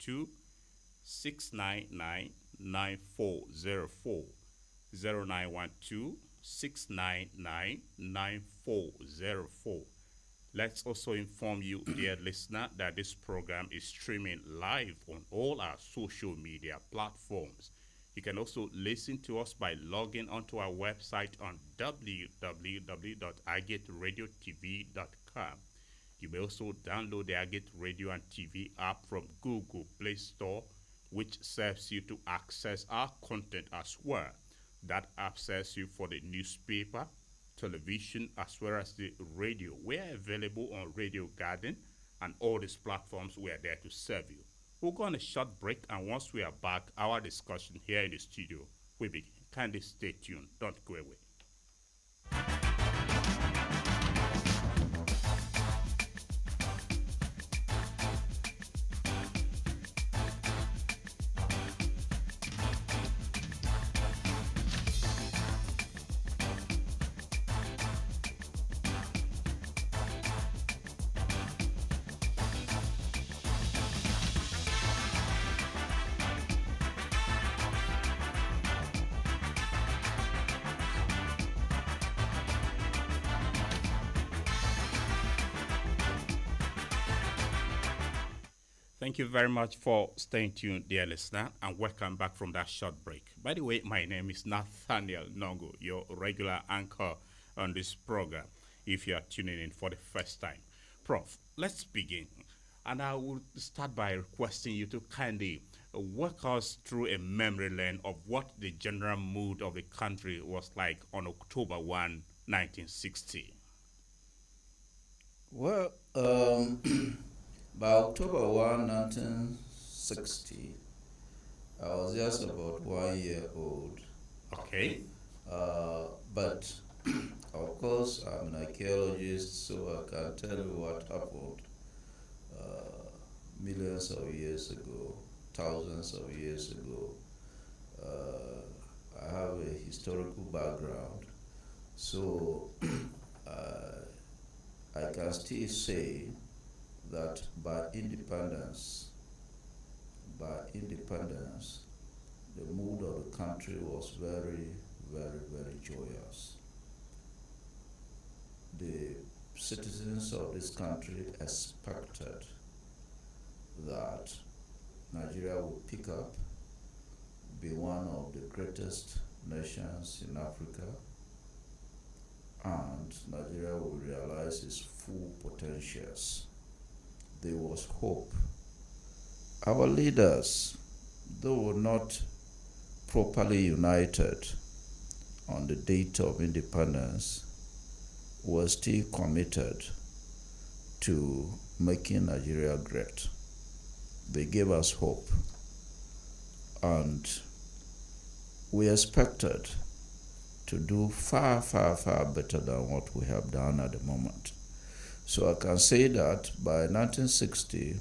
0912 699 9404. Let's also inform you, dear listener, that this program is streaming live on all our social media platforms. You can also listen to us by logging onto our website on www.agetradiotv.com. You may also download the Agate Radio and TV app from Google Play Store, which serves you to access our content as well. That app serves you for the newspaper, television, as well as the radio. We are available on Radio Garden, and all these platforms we are there to serve you. We'll go on a short break, and once we are back, our discussion here in the studio will begin. Kindly stay tuned. Don't go away. Thank you very much for staying tuned, dear listener, and welcome back from that short break. By the way, my name is Nathaniel Nongu, your regular anchor on this program, if you are tuning in for the first time. Prof, let's begin. And I will start by requesting you to kindly walk us through a memory lane of what the general mood of the country was like on October 1, 1960. Well, by October 1, 1960, I was just about 1 year old. Okay. But, of course, I'm an archaeologist, so I can tell you what happened millions of years ago, thousands of years ago. I have a historical background, so I can still say that by independence, the mood of the country was very, very, very joyous. The citizens of this country expected that Nigeria would pick up, be one of the greatest nations in Africa, and Nigeria would realize its full potentials. There was hope. Our leaders, though not properly united on the date of independence, were still committed to making Nigeria great. They gave us hope, and we expected to do far, far, far better than what we have done at the moment. So I can say that by 1960,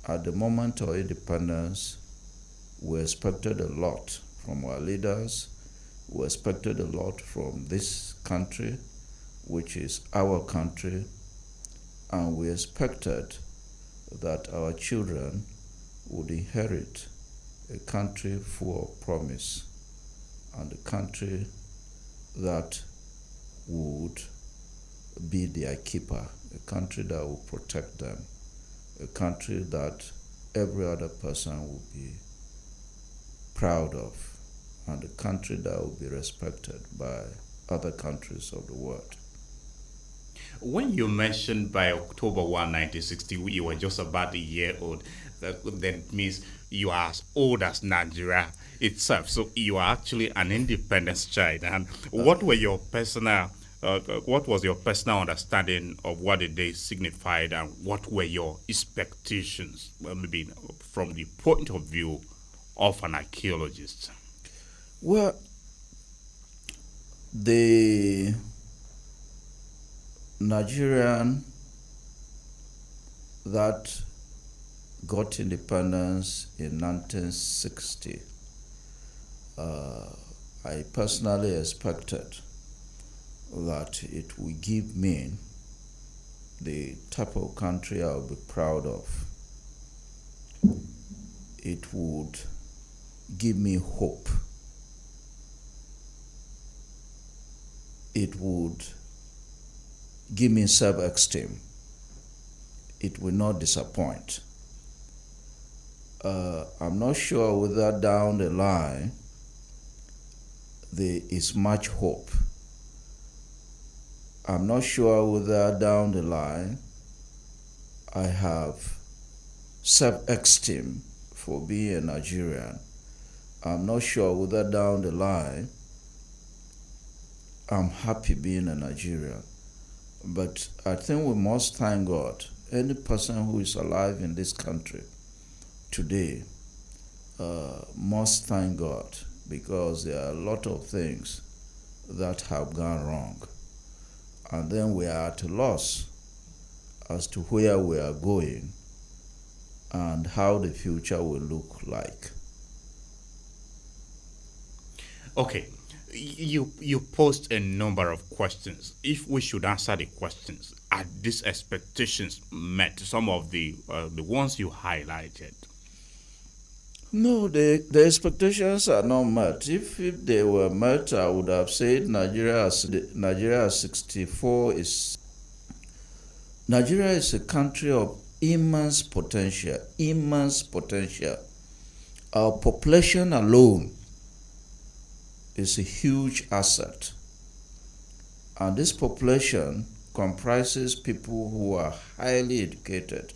at the moment of independence, we expected a lot from our leaders. We expected a lot from this country, which is our country, and we expected that our children would inherit a country full of promise, and a country that would be their keeper, a country that will protect them, a country that every other person will be proud of, and a country that will be respected by other countries of the world. When you mentioned by October 1, 1960, you were just about a year old, that means you are as old as Nigeria itself. So you are actually an independence child. And what was your personal understanding of what the day signified, and what were your expectations, maybe from the point of view of an archaeologist? Well, the Nigerian that got independence in 1960, I personally expected that it would give me the type of country I would be proud of. it would give me hope. It would give me self-esteem. It will not disappoint. I'm not sure whether down the line there is much hope. I'm not sure whether down the line I have self-esteem for being a Nigerian. I'm not sure whether down the line I'm happy being a Nigerian. But I think we must thank God. Any person who is alive in this country today must thank God, because there are a lot of things that have gone wrong. And then we are at a loss as to where we are going and how the future will look like. Okay, you posed a number of questions. If we should answer the questions, are these expectations met? Some of the ones you highlighted. No, the expectations are not met. If they were met, I would have said Nigeria 64 is. Nigeria is a country of immense potential. Our population alone is a huge asset. And this population comprises people who are highly educated.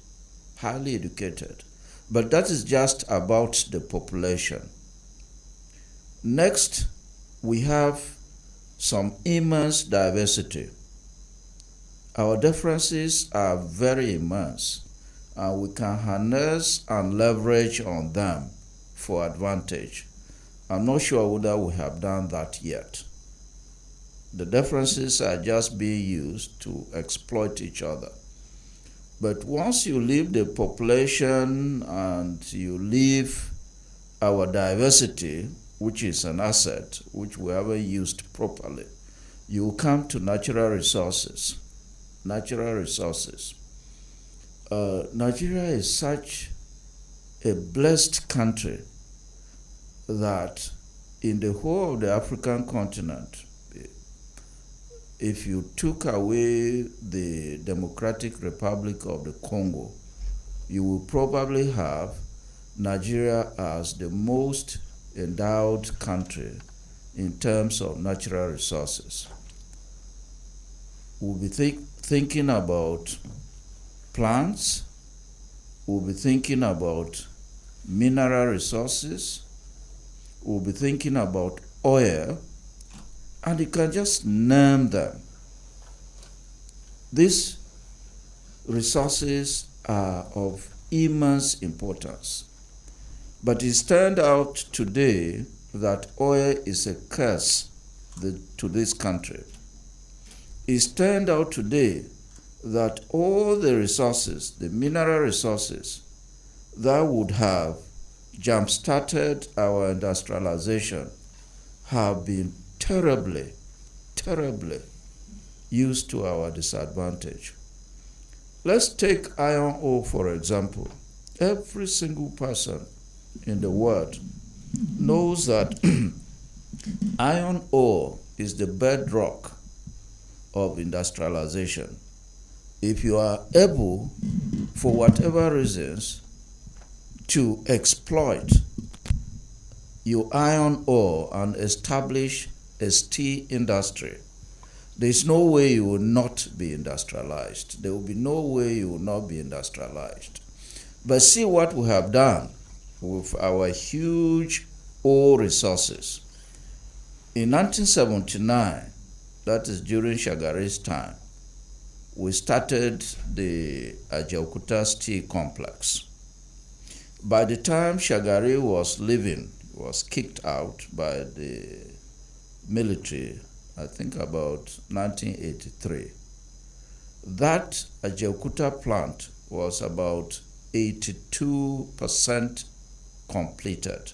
But that is just about the population. Next, we have some immense diversity. Our differences are very immense, and we can harness and leverage on them for advantage. I'm not sure whether we have done that yet. The differences are just being used to exploit each other. But once you leave the population and you leave our diversity, which is an asset, which we haven't used properly, you come to natural resources. Nigeria is such a blessed country that in the whole of the African continent, if you took away the Democratic Republic of the Congo, you will probably have Nigeria as the most endowed country in terms of natural resources. We'll be thinking about plants, we'll be thinking about mineral resources, we'll be thinking about oil, and you can just name them. These resources are of immense importance. But it's turned out today that oil is a curse to this country. It's turned out today that all the resources, the mineral resources, that would have jump-started our industrialization have been terribly used to our disadvantage. Let's take iron ore, for example. Every single person in the world knows that iron ore is the bedrock of industrialization. If you are able, for whatever reasons, to exploit your iron ore and establish a steel industry, there's no way you will not be industrialized. There will be no way you will not be industrialized. But see what we have done with our huge ore resources. In 1979, that is during Zacharys' time, we started the Ajaokuta Steel Complex. By the time Zacharys was leaving, he was kicked out by the military, I think about 1983. That Ajaokuta plant was about 82% completed.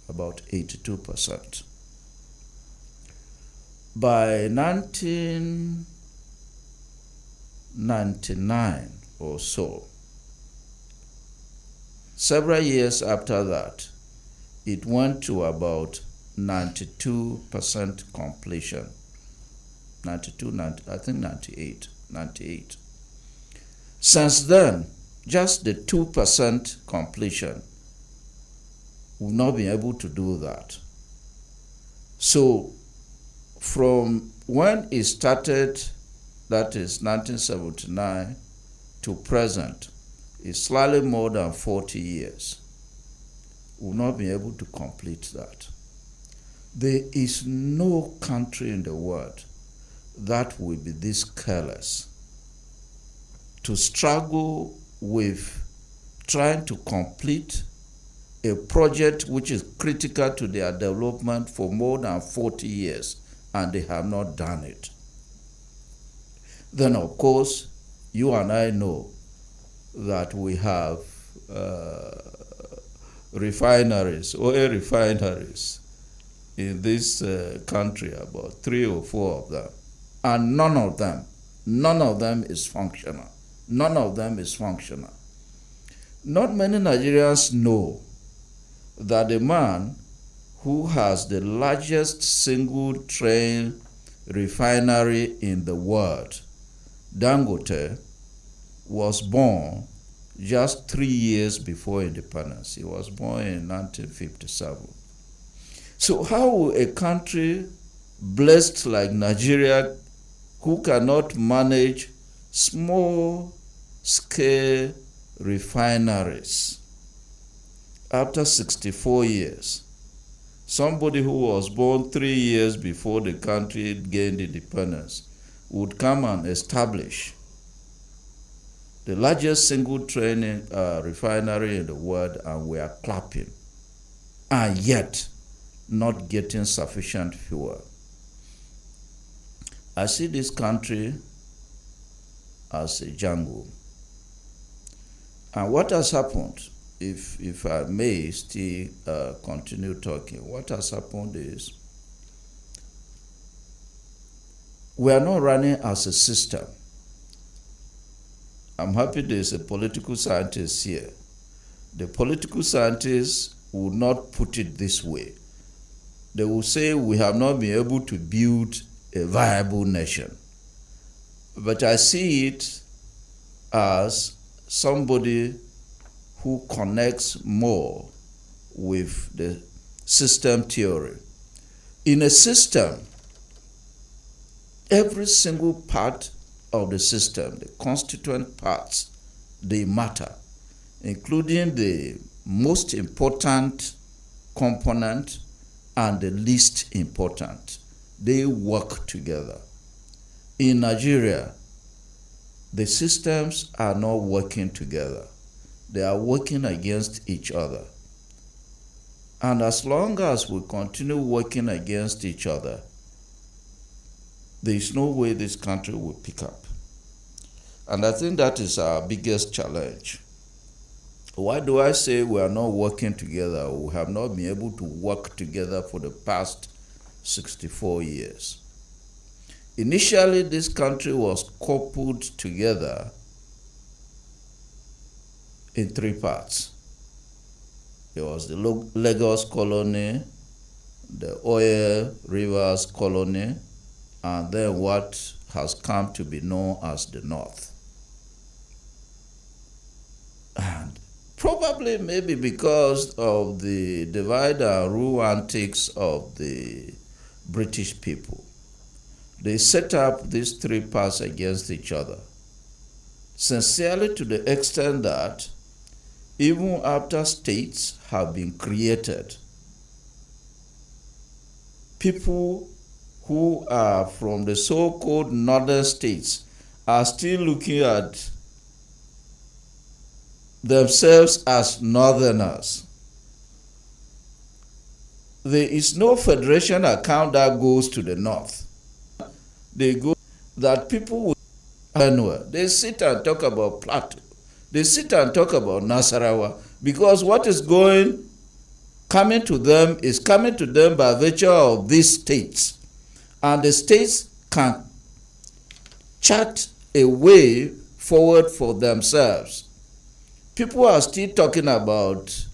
About 82%. By 1999 or so, Several years after that, it went to about 92% completion. 92, 90, I think 98. Since then, just the 2% completion, we've not been able to do that. So, from when it started, that is 1979, to present, it's slightly more than 40 years. We've not been able to complete that. There is no country in the world that will be this careless to struggle with trying to complete a project which is critical to their development for more than 40 years, and they have not done it. Then, of course, you and I know that we have refineries, oil refineries in this country, about 3 or 4 of them, and none of them is functional. None of them is functional. Not many Nigerians know that the man who has the largest single train refinery in the world, Dangote, was born just 3 years before independence. He was born in 1957. So how will a country blessed like Nigeria, who cannot manage small-scale refineries, after 64 years, somebody who was born 3 years before the country gained independence would come and establish the largest single train refinery in the world, and we are clapping, and yet not getting sufficient fuel? I see this country as a jungle. And what has happened, if I may still continue talking, what has happened is we are not running as a system. I'm happy there's a political scientist here. The political scientists will not put it this way. They will say we have not been able to build a viable nation. But I see it as somebody who connects more with the system theory. In a system, every single part of the system, the constituent parts, they matter, including the most important component and the least important. They work together. In Nigeria, the systems are not working together. They are working against each other. And as long as we continue working against each other, there is no way this country will pick up. And I think that is our biggest challenge. Why do I say we are not working together? We have not been able to work together for the past 64 years. Initially, this country was coupled together in 3 parts. There was the Lagos colony, the Oil Rivers colony, and then what has come to be known as the North. And probably maybe because of the divide and rule antics of the British people, they set up these 3 parts against each other, sincerely to the extent that even after states have been created, people who are from the so-called northern states are still looking at themselves as northerners. There is no federation account that goes to the north. They go that people will Benue. They sit and talk about Plateau. They sit and talk about Nasarawa, because what is coming to them is coming to them by virtue of these states. And the states can chart a way forward for themselves. People are still talking about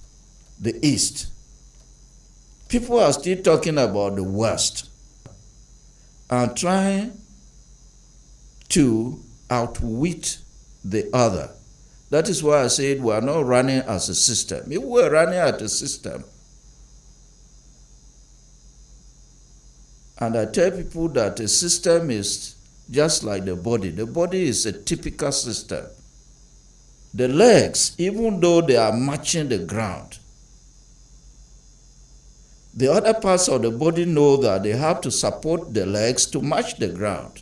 the East. People are still talking about the West and trying to outwit the other. That is why I said we are not running as a system. If we were running as a system, and I tell people that a system is just like the body. The body is a typical system. The legs, even though they are matching the ground, the other parts of the body know that they have to support the legs to match the ground.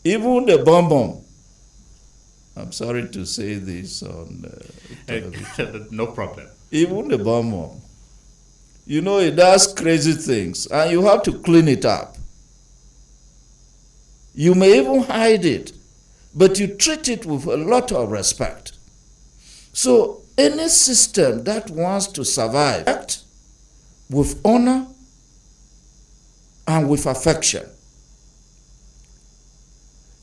Even the bum, I'm sorry to say this on television. No problem. Even the bum, you know, it does crazy things, and you have to clean it up. You may even hide it, but you treat it with a lot of respect. So any system that wants to survive, act with honor and with affection.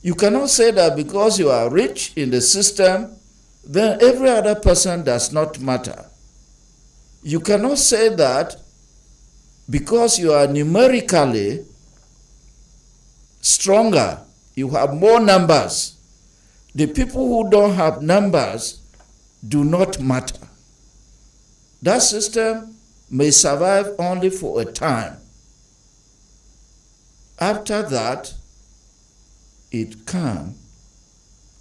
You cannot say that because you are rich in the system, then every other person does not matter. You cannot say that because you are numerically stronger, you have more numbers. The people who don't have numbers do not matter. That system may survive only for a time. After that, it can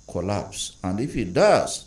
collapse. And if it does,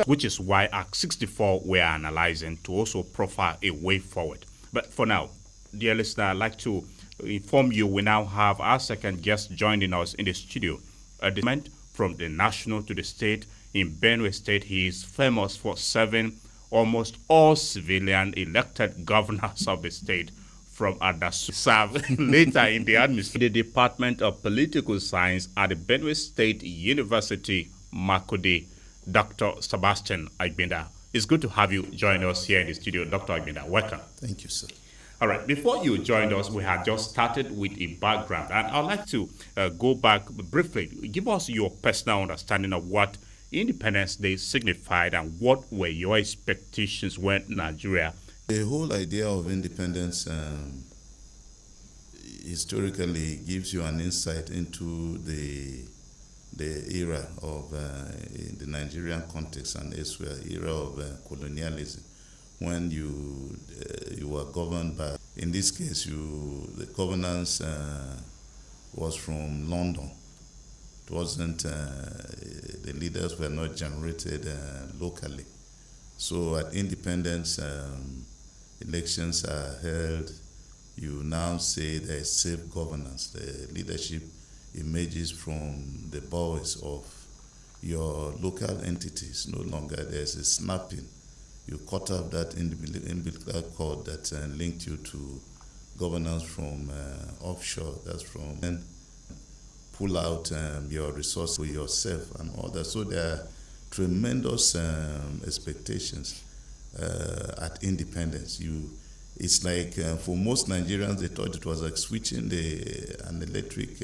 which is why Act 64 we're analyzing to also profile a way forward. But for now, dear listener, I'd like to inform you we now have our second guest joining us in the studio. A descent from the national to the state in Benue State. He is famous for serving almost all civilian elected governors of the state from Adasu. Served later in the administration, the Department of Political Science at the Benue State University, Makode, Dr. Sabastian Agbinda. It's good to have you join us here in the studio. Dr. Agbinda, welcome. Thank you, sir. All right, before you joined us, we had just started with a background. And I'd like to go back briefly. Give us your personal understanding of what Independence Day signified and what were your expectations when Nigeria... The whole idea of independence historically gives you an insight into the era of the Nigerian context and elsewhere, era of colonialism, when you were governed by, in this case, the governance was from London. It wasn't, the leaders were not generated locally. So at independence, elections are held. You now say there is safe governance. The leadership emerges from the bowels of your local entities. No longer there's a snapping. You cut off that umbilical cord that linked you to governance from offshore. That's from, and pull out your resources for yourself and all that. So there are tremendous expectations at independence. It's like for most Nigerians, they thought it was like switching an electric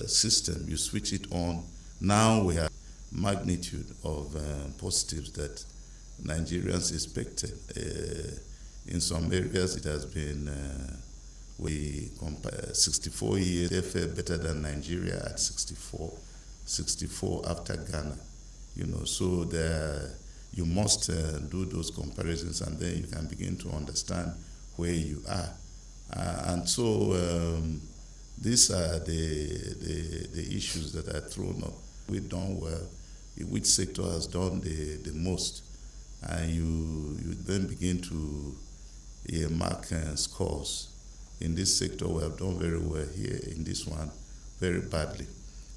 system. You switch it on. Now we have magnitude of positives that Nigerians expected. In some areas, it has been we compare 64 years. They fare better than Nigeria at 64 after Ghana. So there. You must do those comparisons, and then you can begin to understand where you are. And so these are the issues that are thrown up. We've done well. Which sector has done the most? And you then begin to mark scores. In this sector, we have done very well here. In this one, very badly.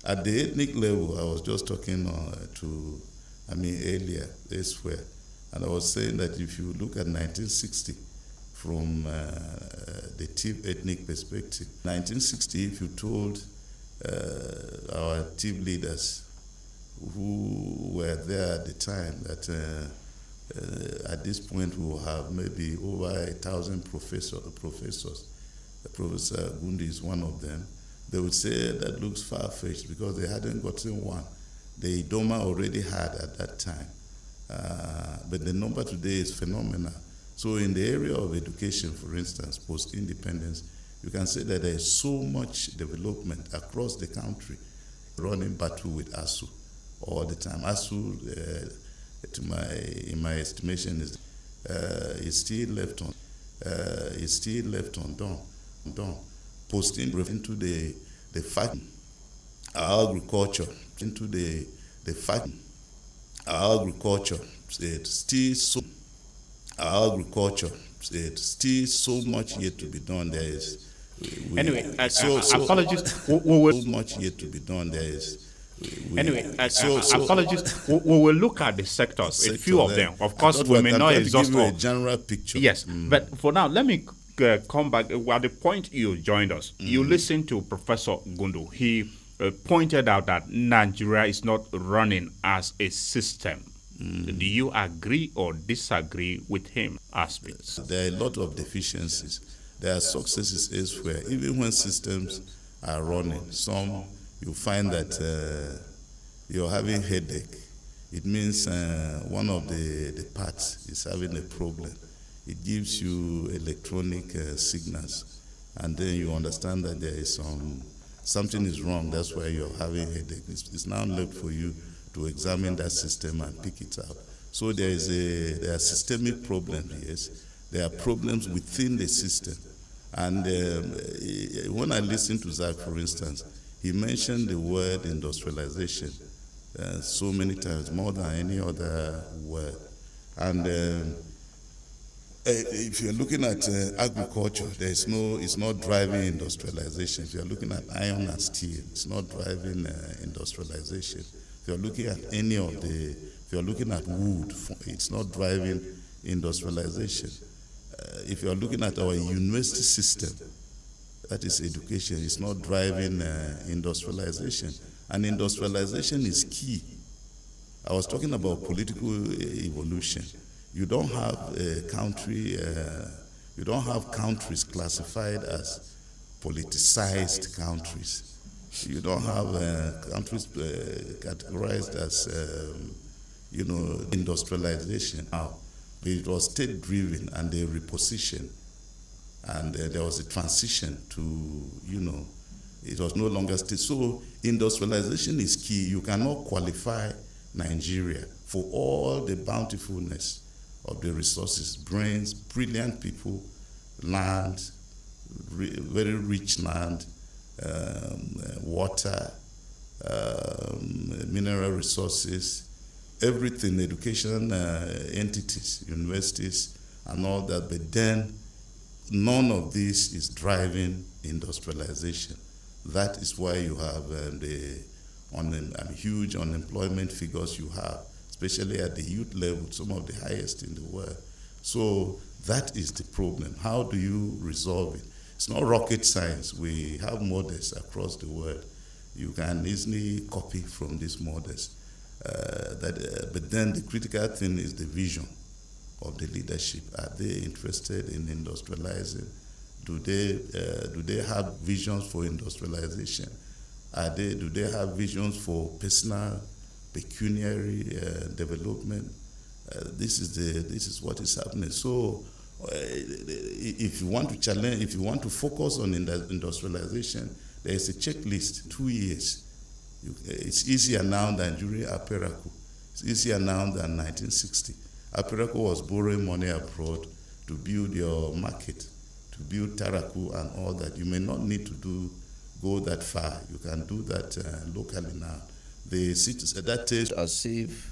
At the ethnic level, I was just talking earlier, elsewhere, and I was saying that if you look at 1960 from the Tiv ethnic perspective, 1960, if you told our Tiv leaders who were there at the time that at this point we will have maybe over 1,000 professors, Professor Gundu is one of them, they would say that looks far-fetched because they hadn't gotten one. the Idoma already had at that time. But the number today is phenomenal. So in the area of education, for instance, post-independence, you can say that there is so much development across the country running battle with ASU all the time. ASU, in my estimation, is still left undone. Into the fact our agriculture into the fact our agriculture it's still so much yet to be done. There is apologies. So much yet to be done. There is. Apologies. We will look at the sectors, a few of them. Of course, we may not exhaust all. A general picture. Yes, but for now, let me come back at the point you joined us. You listened to Professor Gundu. He pointed out that Nigeria is not running as a system. Do you agree or disagree with him aspects? There are a lot of deficiencies. There are successes elsewhere. Even when systems are running, some you find that you're having headache. It means one of the parts is having a problem. It gives you electronic signals, and then you understand that there is something is wrong. That's why you're having headache. It's now left for you to examine that system and pick it out. So there are systemic problems. Yes, there are problems within the system. And when I listen to Zach, for instance, he mentioned the word industrialization so many times, more than any other word. And if you're looking at agriculture, it's not driving industrialization. If you're looking at iron and steel, it's not driving industrialization. If you're looking at if you're looking at wood, it's not driving industrialization. If you're looking at our university system, that is education, it's not driving industrialization. And industrialization is key. I was talking about political evolution. You don't have a country, you don't have countries classified as politicized countries. You don't have countries categorized as, industrialization. It was state-driven, and they repositioned, and there was a transition to, it was no longer state. So industrialization is key. You cannot qualify Nigeria for all the bountifulness of the resources, brains, brilliant people, land, very rich land, water, mineral resources, everything, education entities, universities, and all that. But then none of this is driving industrialization. That is why you have the huge unemployment figures you have, especially at the youth level, some of the highest in the world. So that is the problem. How do you resolve it? It's not rocket science. We have models across the world. You can easily copy from these models. But then the critical thing is the vision of the leadership. Are they interested in industrializing? Do they have visions for industrialization? Do they have visions for personal pecuniary development? This is what is happening. So if you want to challenge, if you want to focus on industrialization, there is a checklist, 2 years. It's easier now than during Aperaku. It's easier now than 1960. Aperaku was borrowing money abroad to build your market, to build Taraku and all that. You may not need to go that far. You can do that locally now. The cities at that stage, as if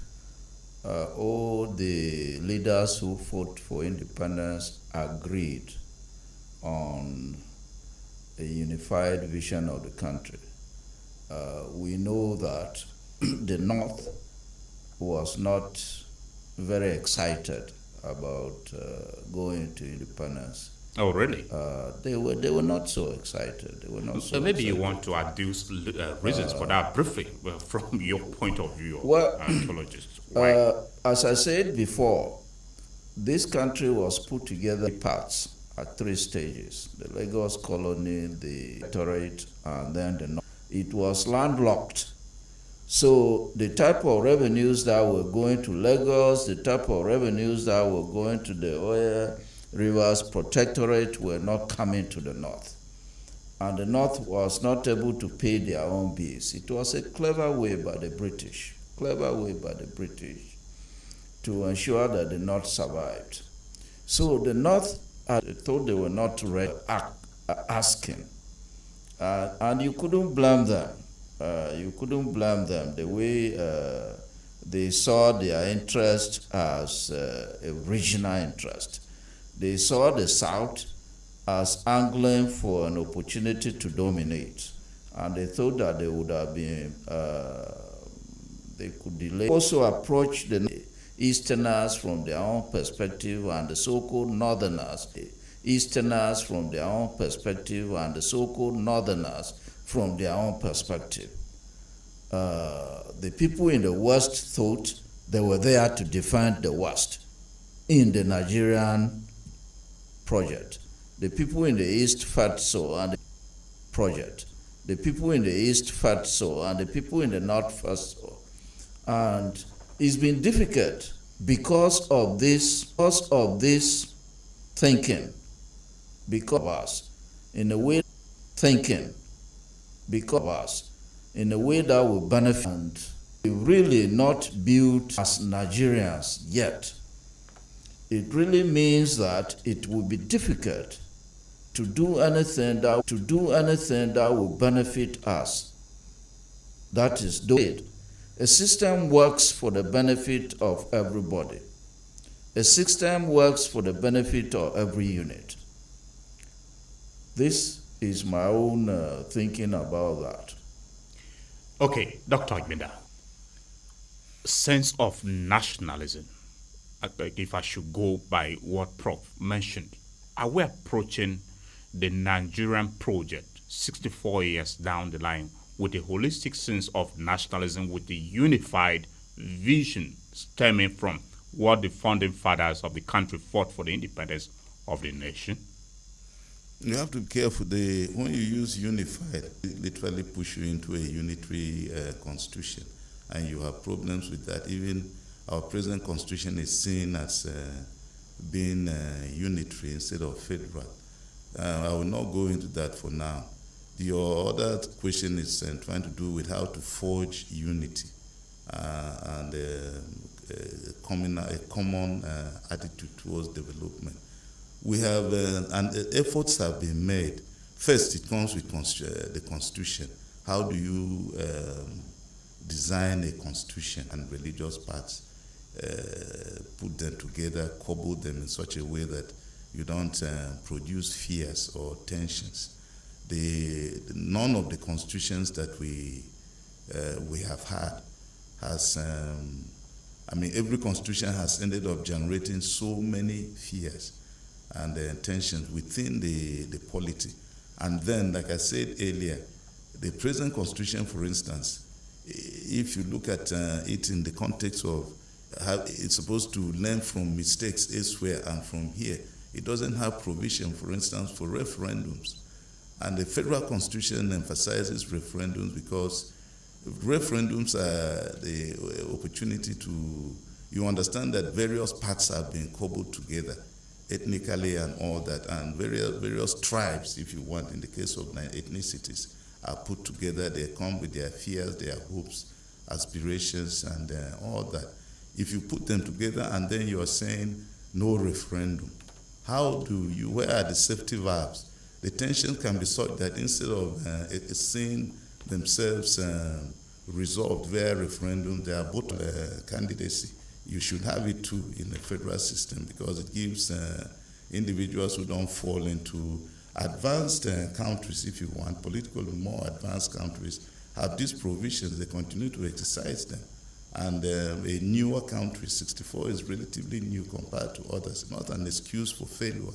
all the leaders who fought for independence agreed on a unified vision of the country. We know that the North was not very excited about going to independence. Oh, really? They were not so excited. They were not so maybe excited. you want to adduce reasons for that briefly, from your point of view, archaeologists. Why? As I said before, this country was put together in parts at 3 stages: the Lagos colony, the Electorate, and then the North. It was landlocked. So the type of revenues that were going to Lagos, the type of revenues that were going to the Oil Rivers Protectorate were not coming to the North. And the North was not able to pay their own bills. It was a clever way by the British to ensure that the North survived. So the North thought they were not asking. And you couldn't blame them. The way they saw their interest as a regional interest. They saw the South as angling for an opportunity to dominate. And they thought that they would have been, they could delay. Also approach the Easterners from their own perspective and the so-called Northerners. Easterners from their own perspective and the so-called Northerners from their own perspective. The people in the West thought they were there to defend the West in the Nigerian project. The people in the East felt so, and the project. The people in the East felt so, and the people in the North felt so. And it's been difficult because of this thinking, because of us, in a way thinking, because of us, in a way that will benefit. And we've really not built as Nigerians yet. It really means that it will be difficult to do anything that will benefit us. That is, a system works for the benefit of everybody. A system works for the benefit of every unit. This is my own thinking about that. Okay, Dr. Agbinda. Sense of nationalism, if I should go by what Prof mentioned, are we approaching the Nigerian project 64 years down the line with a holistic sense of nationalism, with a unified vision stemming from what the founding fathers of the country fought for, the independence of the nation? You have to be careful. When you use unified, it literally push you into a unitary constitution, and you have problems with that. Even our present constitution is seen as being unitary instead of federal. I will not go into that for now. Your other question is trying to do with how to forge unity and a common attitude towards development. We have, and efforts have been made. First, it comes with the Constitution. How do you design a Constitution and religious parts, put them together, cobble them in such a way that you don't produce fears or tensions? None of the constitutions that we have had has, every constitution has ended up generating so many fears and tensions within the polity. And then, like I said earlier, the present constitution, for instance, if you look at it in the context of how it's supposed to learn from mistakes elsewhere and from here, it doesn't have provision, for instance, for referendums. And the federal constitution emphasizes referendums because referendums are the opportunity to, you understand that various parts have been cobbled together ethnically and all that, and various tribes, if you want, in the case of ethnicities, are put together. They come with their fears, their hopes, aspirations, and all that. If you put them together and then you are saying no referendum, where are the safety valves? The tension can be such that instead of seeing themselves resolved via referendum, they are both candidacy. You should have it too in the federal system because it gives individuals who don't fall into advanced countries, if you want, politically more advanced countries, have these provisions. They continue to exercise them. And a newer country, 64, is relatively new compared to others. Not an excuse for failure.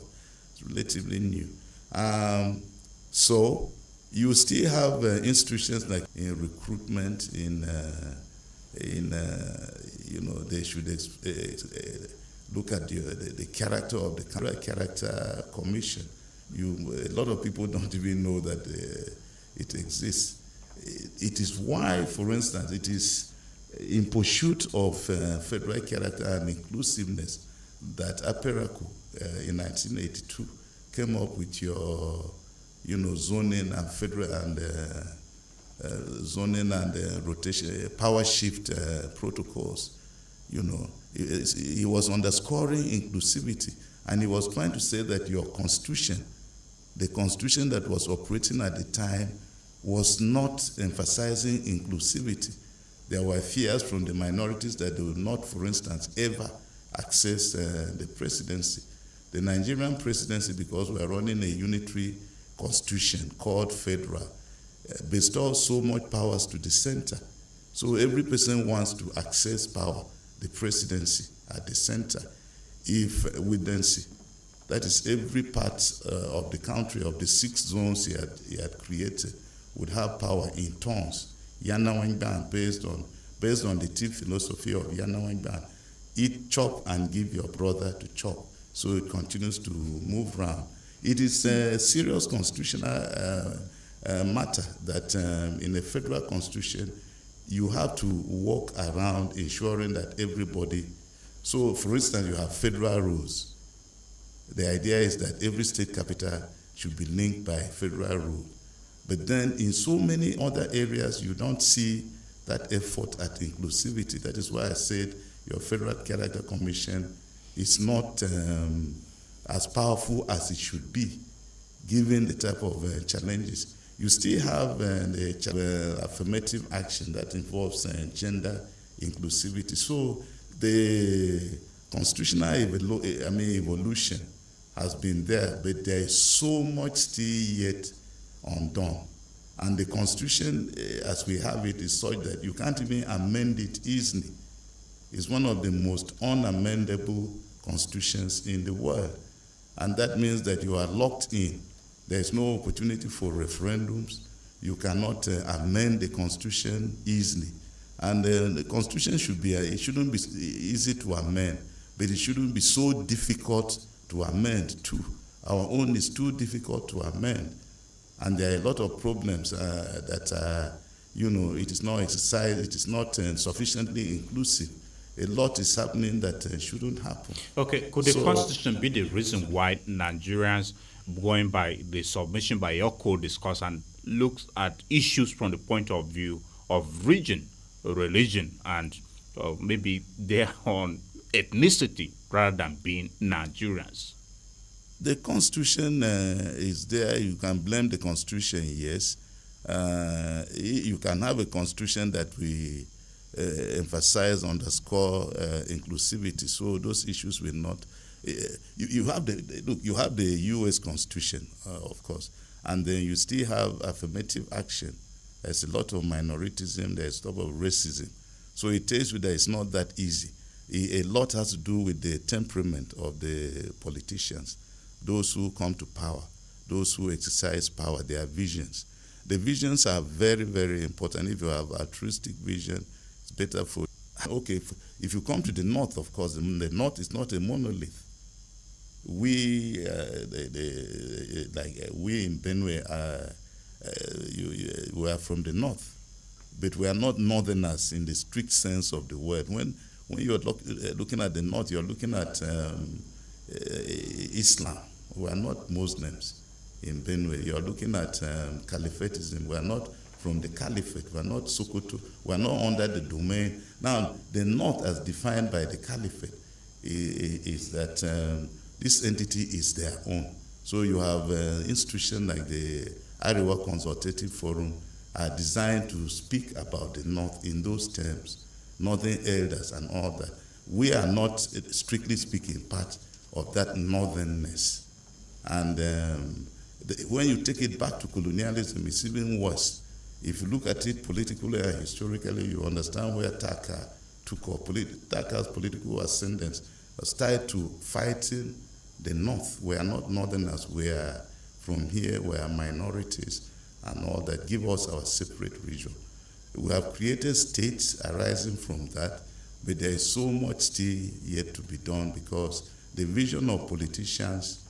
It's relatively new. So you still have institutions like in recruitment, they should look at the character of the character commission. A lot of people don't even know that it exists. it is why, for instance, it is in pursuit of federal character and inclusiveness that Aperaku in 1982 came up with your, zoning and federal and zoning and rotation, power shift protocols. He was underscoring inclusivity, and he was trying to say that your constitution, the constitution that was operating at the time, was not emphasizing inclusivity. There were fears from the minorities that they would not, for instance, ever access the presidency. The Nigerian presidency, because we are running a unitary constitution called federal, bestows so much powers to the center. So every person wants to access power, the presidency at the center. If we then see, that is every part of the country, of the 6 zones he had created, would have power in turns. Yanawangban, based on the team philosophy of Yanawangban, eat, chop, and give your brother to chop. So it continues to move around. It is a serious constitutional matter that in a federal constitution, you have to work around ensuring that everybody, so for instance, you have federal rules. The idea is that every state capital should be linked by federal rule. But then in so many other areas, you don't see that effort at inclusivity. That is why I said your Federal Character Commission is not as powerful as it should be, given the type of challenges. You still have the affirmative action that involves gender inclusivity. So the constitutional evolution has been there, but there is so much still yet undone. And the Constitution, as we have it, is such that you can't even amend it easily. It's one of the most unamendable constitutions in the world. And that means that you are locked in. There's no opportunity for referendums. You cannot amend the Constitution easily. And the Constitution it shouldn't be easy to amend, but it shouldn't be so difficult to amend too. Our own is too difficult to amend. And there are a lot of problems that it is not exercised, it is not sufficiently inclusive. A lot is happening that shouldn't happen. Okay, could the Constitution be the reason why Nigerians, going by the submission by your co-discuss and looks at issues from the point of view of region, religion, and maybe their own ethnicity rather than being Nigerians? The Constitution is there. You can blame the Constitution, yes. You can have a Constitution that we emphasize, underscore inclusivity. So those issues will not. You have the U.S. Constitution, of course, and then you still have affirmative action. There's a lot of minoritism. There's a lot of racism. So it tells you that it's not that easy. A lot has to do with the temperament of the politicians. Those who come to power, those who exercise power, their visions. The visions are very, very important. If you have altruistic vision, it's better for. Okay, if you come to the north, of course, the north is not a monolith. We, we in Benue, we are from the north, but we are not northerners in the strict sense of the word. When you're looking at the north, you're looking at Islam. We are not Muslims in Benue. You are looking at caliphatism. We are not from the caliphate. We are not Sokoto. We are not under the domain. Now, the north, as defined by the caliphate, is that this entity is their own. So you have institutions like the Arewa Consultative Forum are designed to speak about the north in those terms, northern elders and all that. We are not, strictly speaking, part of that northernness. And when you take it back to colonialism, it's even worse. If you look at it politically and historically, you understand where Taka took up. Taka's political ascendance was tied to fighting the North. We are not Northerners. We are from here. We are minorities and all that. Give us our separate region. We have created states arising from that, but there is so much still yet to be done because the vision of politicians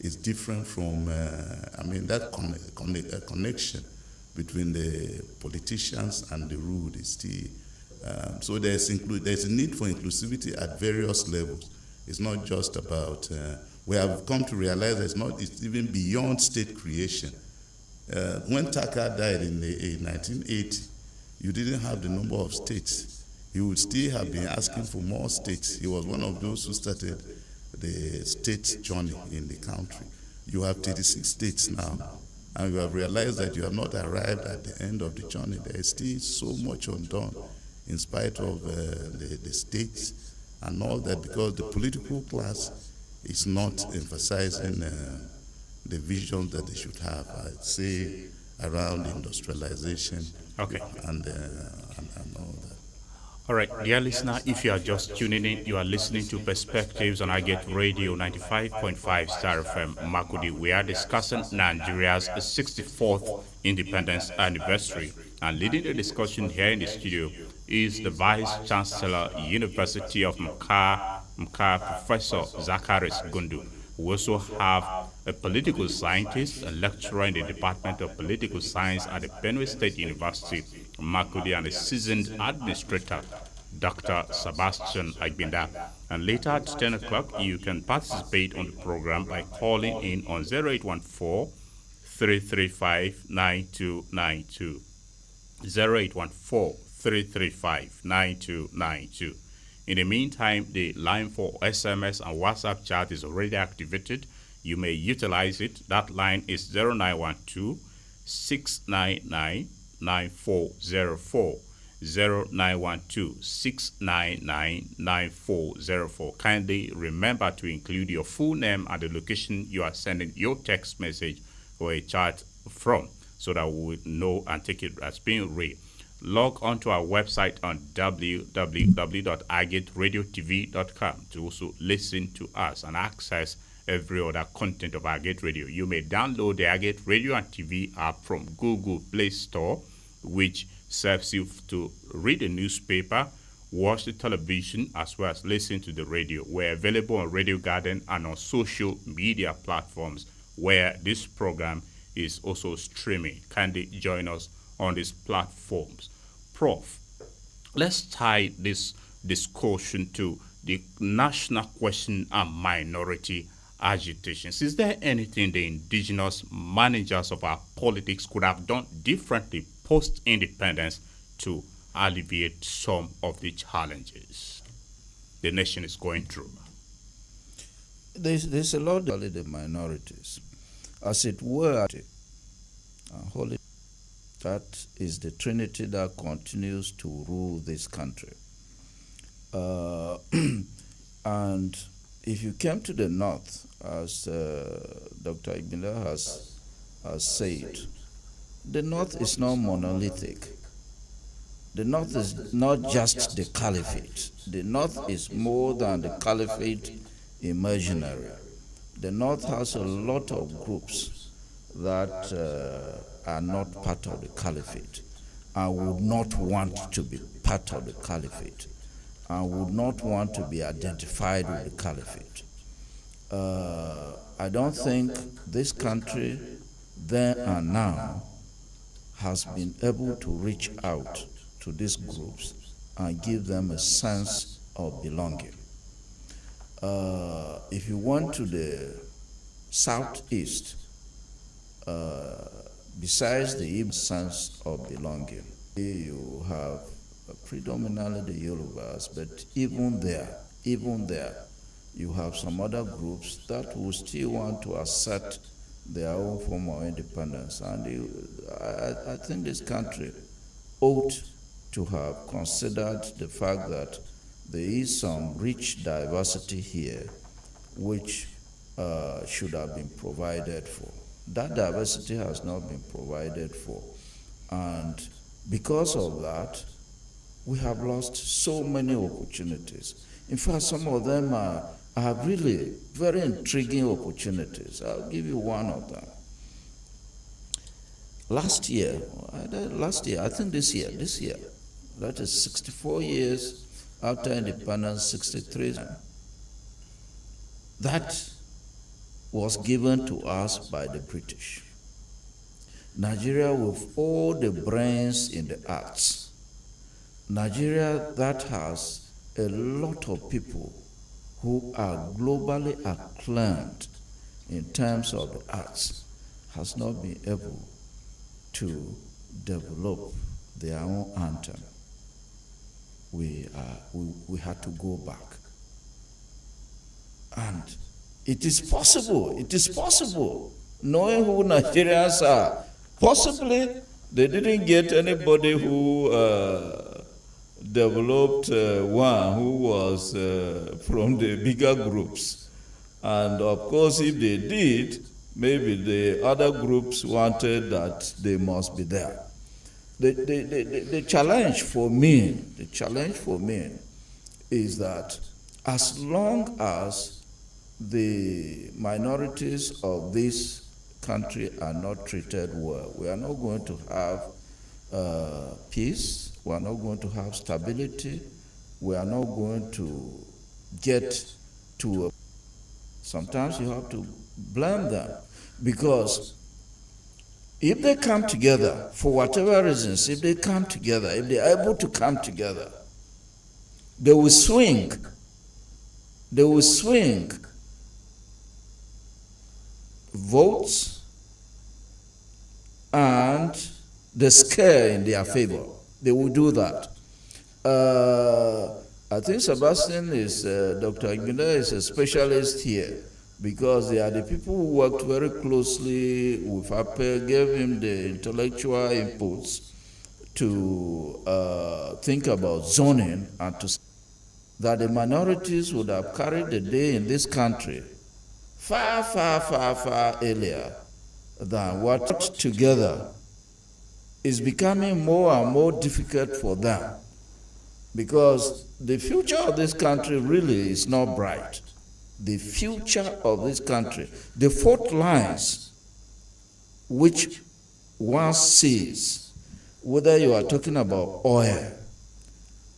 is different from, that connection between the politicians and the ruled is still. So there's a need for inclusivity at various levels. It's not just about. We have come to realize that it's even beyond state creation. When Taka died in 1980, you didn't have the number of states. You would still have been asking for more states. He was one of those who started the state journey in the country. You have 36 states now, and you have realized that you have not arrived at the end of the journey. There is still so much undone in spite of the states and all that, because the political class is not emphasizing the vision that they should have, I'd say, around industrialization and all that. All right, dear listener, if you are just tuning in, you are listening to Perspectives on Agate Radio 95.5 Star FM Makudi. We are discussing Nigeria's 64th independence anniversary. And leading the discussion here in the studio is the Vice Chancellor, University of Mkar, Professor Zacharys Gundu. We also have a political scientist, a lecturer in the Department of Political Science at the Benue State University, Makudi, and a seasoned administrator, Dr. Sabastian Agbinda. And later at 10 o'clock, you can participate on the program by calling in on 0814-335-9292. 0814-335-9292. In the meantime, the line for SMS and WhatsApp chat is already activated. You may utilize it. That line is 0912-699-9404. 0912-699-9404. Kindly remember to include your full name and the location you are sending your text message or a chat from, so that we will know and take it as being read. Log on to our website on www.agateradio.tv.com to also listen to us and access every other content of Agate Radio. You may download the Agate Radio and TV app from Google Play Store, which serves you to read a newspaper, watch the television, as well as listen to the radio. We're available on Radio Garden and on social media platforms where this program is also streaming. Kindly join us on these platforms. Prof, let's tie this discussion to the national question and minority agitations. Is there anything the indigenous managers of our politics could have done differently post-independence to alleviate some of the challenges the nation is going through? There's a lot of the minorities, as it were, holy. That is the trinity that continues to rule this country. And if you came to the north, as Dr. Agbinda has said, the north is not monolithic. The north is not just the caliphate. The north is more than the caliphate imaginary. The north has a lot of groups that are not part of the caliphate and would not want to be part of the caliphate and would not want to be identified with the caliphate. I don't think this country then and now has been able to reach out to these groups and give them a sense of belonging. If you went to the southeast, besides the sense of belonging, you have predominantly the Yorubas, but even there, you have some other groups that will still want to assert their own form of independence. And I think this country ought to have considered the fact that there is some rich diversity here which should have been provided for. That diversity has not been provided for. And because of that, we have lost so many opportunities. In fact, some of them are really very intriguing opportunities. I'll give you one of them. Last year, I think this year, that is 64 years after independence, 63, that was given to us by the British. Nigeria with all the brains in the arts. Nigeria that has a lot of people who are globally acclaimed in terms of the arts has not been able to develop their own anthem. We had to go back. And it is possible, knowing who Nigerians are. Possibly they didn't get anybody who developed one who was from the bigger groups. And of course, if they did, maybe the other groups wanted that they must be there. The challenge for me is that as long as the minorities of this country are not treated well, we are not going to have peace, we are not going to have stability, we are not going to get to a... Sometimes you have to blame them, because if they come together, for whatever reasons, if they come together, if they are able to come together, they will swing votes and the scale in their favor. They will do that. I think Sabastian is, Dr. Agbinda is a specialist here, because they are the people who worked very closely with Apple, gave him the intellectual inputs to think about zoning and to that the minorities would have carried the day in this country far earlier than what together is becoming more and more difficult for them, because the future of this country really is not bright. The future of this country, the fault lines which one sees, whether you are talking about oil,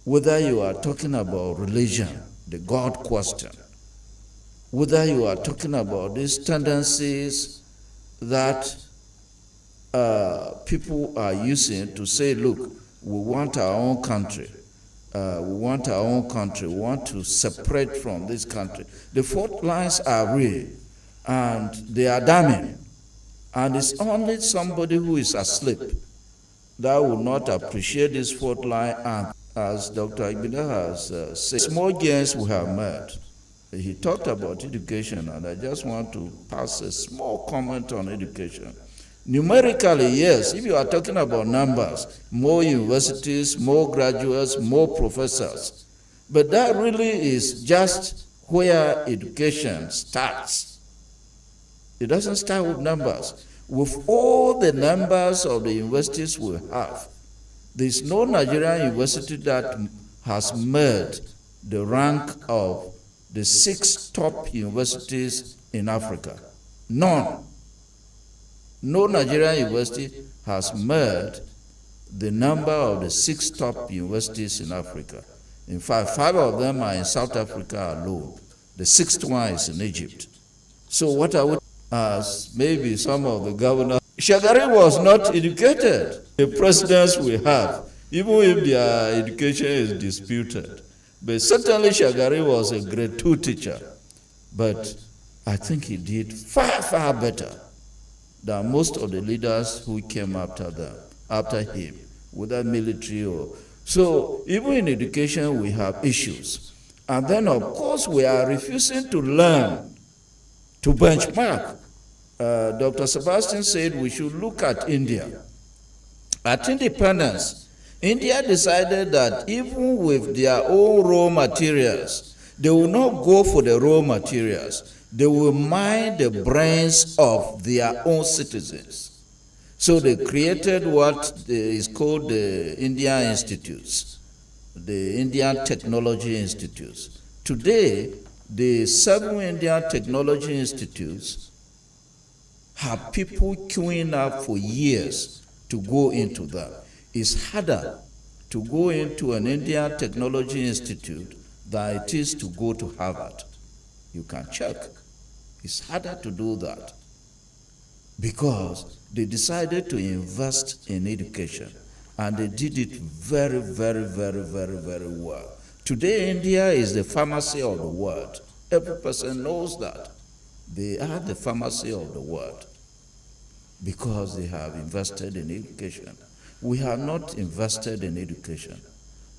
whether you are talking about religion, the God question, whether you are talking about these tendencies that people are using to say, look, we want our own country, we want to separate from this country. The fault lines are real, and they are damning, and it's only somebody who is asleep that will not appreciate this fault line. And as Dr. Agbinda has said, small gains we have made. He talked about education, and I just want to pass a small comment on education. Numerically, yes, if you are talking about numbers, more universities, more graduates, more professors, but that really is just where education starts. It doesn't start with numbers. With all the numbers of the universities we have, there is no Nigerian university that has made the rank of the 6 top universities in Africa. None. No Nigerian university has made the number of the 6 top universities in Africa. In fact, 5 of them are in South Africa alone. The 6th one is in Egypt. So what I would ask, maybe some of the governors, Zacharys was not educated. The presidents we have, even if their education is disputed, but certainly Zacharys was a grade 2 teacher. But I think he did far better than most of the leaders who came after him, whether military or... So even in education we have issues. And then of course we are refusing to learn, to benchmark. Dr. Sabastian said we should look at India. At independence, India decided that even with their own raw materials, they will not go for the raw materials. They will mine the brains of their own citizens. So they created what is called the Indian Institutes, the Indian Technology Institutes. Today, the 7 Indian Technology Institutes have people queuing up for years to go into that. It's harder to go into an Indian Technology Institute than it is to go to Harvard. You can check. It's harder to do that. because they decided to invest in education, and they did it very, very, very, very, very well. Today, India is the pharmacy of the world. Every person knows that. They are the pharmacy of the world because they have invested in education. We have not invested in education.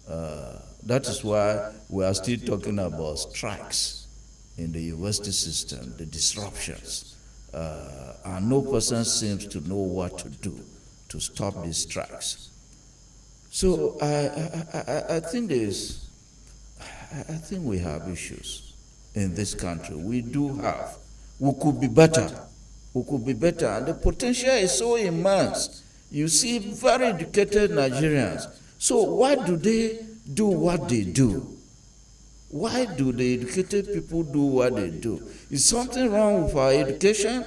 That is why we are still talking about strikes in the university system, the disruptions. And no person seems to know what to do to stop these strikes. So I think we have issues in this country. We do have. We could be better. We could be better. And the potential is so immense. You see very educated Nigerians. So why do they do what they do? Why do the educated people do what they do? Is something wrong with our education?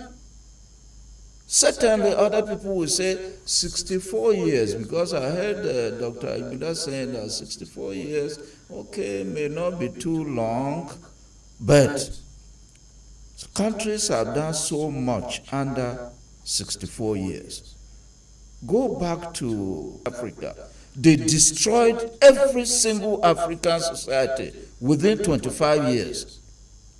Certainly other people will say 64 years, because I heard Dr. Agbinda saying that 64 years, okay, may not be too long, but countries have done so much under 64 years. Go back to Africa. They destroyed every single African society within 25 years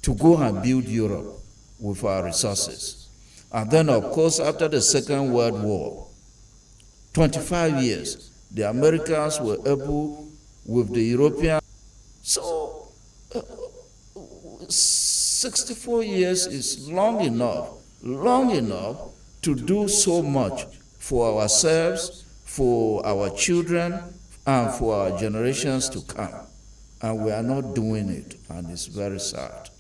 to go and build Europe with our resources. And then, of course, after the Second World War, 25 years, the Americans were able with the Europeans. So, 64 years is long enough to do so much for ourselves, for our children, and for our generations to come. And we are not doing it, and it's very sad.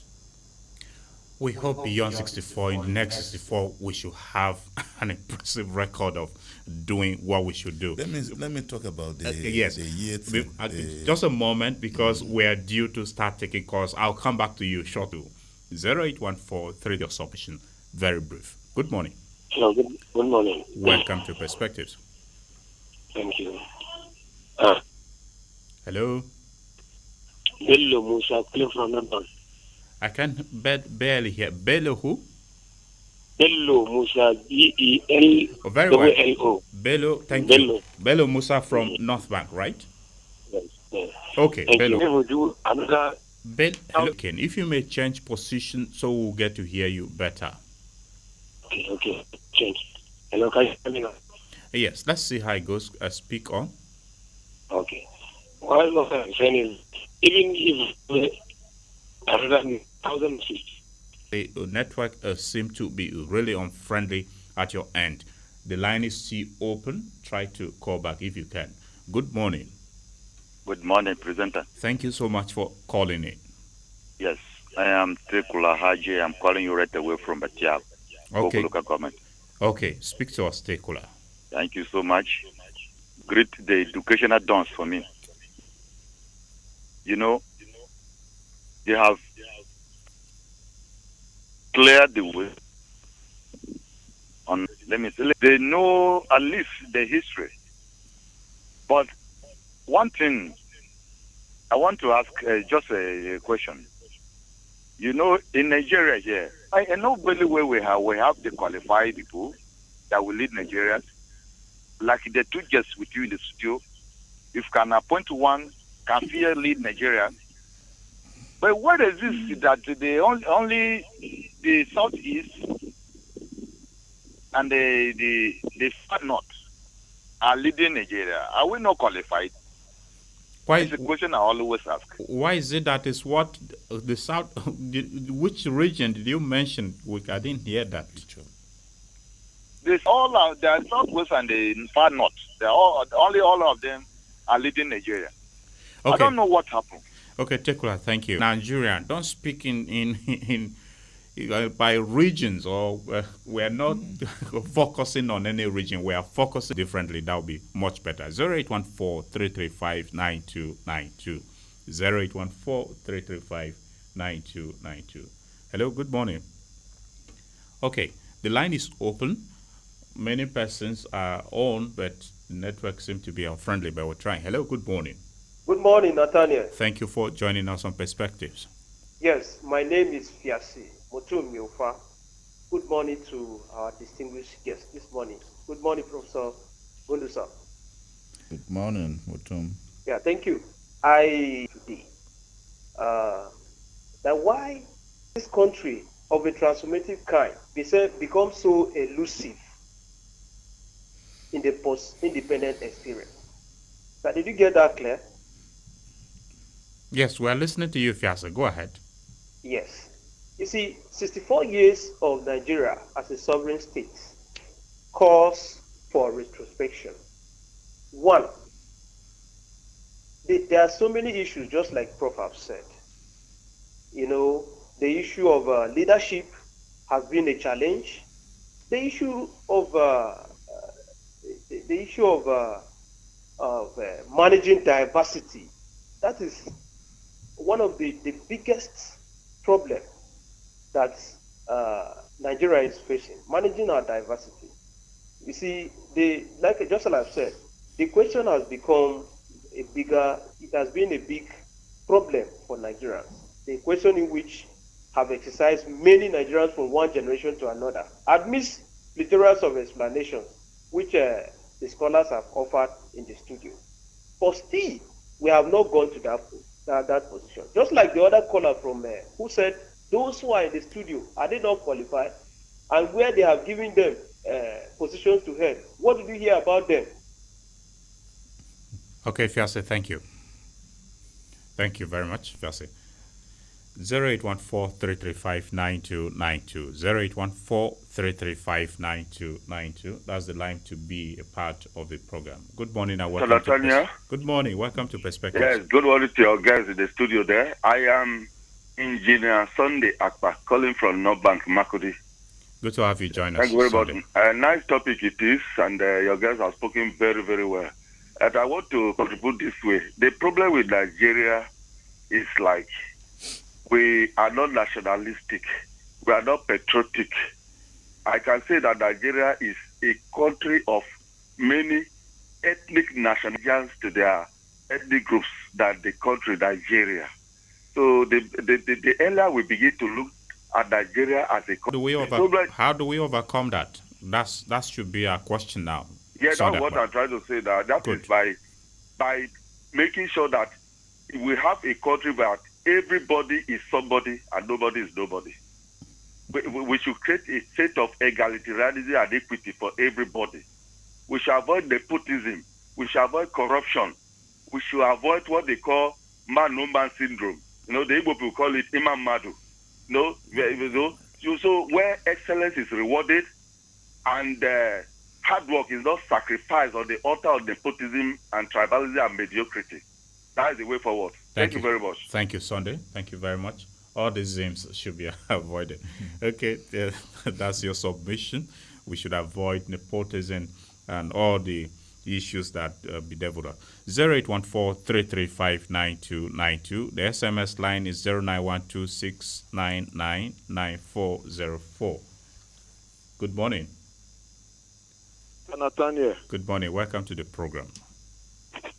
We hope beyond 64, in the next 64, we should have an impressive record of doing what we should do. Let me talk about the yes. the year thing. Just a moment, because we're due to start taking calls. I'll come back to you shortly. 0814-3 your submission. Very brief. Good morning. Hello, good morning. Welcome to Perspectives. Thank you. Hello. Bello Musa, calling from London. I can barely hear. Bello who? Bello Musa, B-E-L-O-L-O. Oh, very well. Bello, thank you. Bello Musa from North Bank, right? Yes. Okay, Thank Bello. you. We'll do another. Hello, Ken. If you may change position so we'll get to hear you better. Okay. Change. Hello, can you hear me now? Yes, let's see how it goes. Speak on. Okay. What I'm saying is, even if another 1,050. The network seems to be really unfriendly at your end. The line is still open. Try to call back if you can. Good morning. Good morning, presenter. Thank you so much for calling in. Yes, I am Tekula Haji. I'm calling you right away from Batiab, Okay. local government. Okay, speak to us, Tekula. Thank you so much. Great the educational dance for me. You know, they have cleared the way on, let me say, they know at least the history. But one thing I want to ask, just a question. You know, in Nigeria here, I know very well we have the qualified people that will lead Nigeria. Like the two guests with you in the studio, if can appoint one, can fear lead Nigeria. But what is this that the only the southeast and the far north are leading Nigeria? Are we not qualified? Why? It's a question I always ask. Why is it that is what the south? Which region did you mention? I didn't hear that. There's the southwest and the far north. All of them are leading Nigeria. Okay. I don't know what happened. Okay, Tekula, thank you. Nigeria, don't speak in by regions, or we are not focusing on any region. We are focusing differently. That would be much better. 0814-335-9292. 0814-335-9292. Hello, good morning. Okay, the line is open. Many persons are on, but the network seems to be unfriendly, but we're trying. Hello, good morning. Good morning, Nathaniel. Thank you for joining us on Perspectives. Yes, my name is Fiasi Motumiofa. good morning to our distinguished guest this morning. Good morning, Professor Gundu, sir. Good morning, Mutum. Yeah, thank you. I today that why this country of a transformative kind becomes so elusive in the post-independent experience. Now, did you get that clear? Yes, we are listening to you, Fiasa. Go ahead. Yes. You see, 64 years of Nigeria as a sovereign state calls for retrospection. One, there are so many issues, just like Prof have said. You know, the issue of leadership has been a challenge. The issue of managing diversity, that is one of the biggest problem that Nigeria is facing, managing our diversity. You see, just as I've said, the question has become it has been a big problem for Nigerians. The question in which have exercised many Nigerians from one generation to another, amidst plethora of explanations, which the scholars have offered in the studio. But still, we have not gone to that position. Just like the other caller from who said, those who are in the studio, are they not qualified? And where they have given them positions to head, what did you hear about them? Okay, Fiase, thank you. Thank you very much, Fiase. 0814-335-9292. 0814-335-9292. That's the line to be a part of the program. Good morning and welcome Nathaniel. Good morning. Welcome to Perspectives. Yes, good morning to your guys in the studio there. I am Engineer Sunday Akpa, calling from North Bank, Makudi. Good to have you join us. Thank you very much. A nice topic it is, and your guys have spoken very, very well. And I want to contribute this way. The problem with Nigeria is like we are not nationalistic. We are not patriotic. I can say that Nigeria is a country of many ethnic nationalities to their ethnic groups than the country Nigeria. So the earlier we begin to look at Nigeria as a country, how do we overcome that? That should be our question now. Yeah, that's what I'm trying to say. That is by making sure that we have a country where everybody is somebody and nobody is nobody. We should create a state of egalitarianism and equity for everybody. We should avoid nepotism. We should avoid corruption. We should avoid what they call man-no-man syndrome. You know, the Igbo people call it Imam Madu. So where excellence is rewarded and hard work is not sacrificed on the altar of nepotism and tribalism and mediocrity. That is the way forward. Thank you very much. Thank you, Sunday. Thank you very much. All these aims should be avoided. Okay, that's your submission. We should avoid nepotism and all the issues that bedevil us. 0814-335-9292. The SMS line is 0912-699-9404. Good morning. Nathaniel. Good morning. Welcome to the program.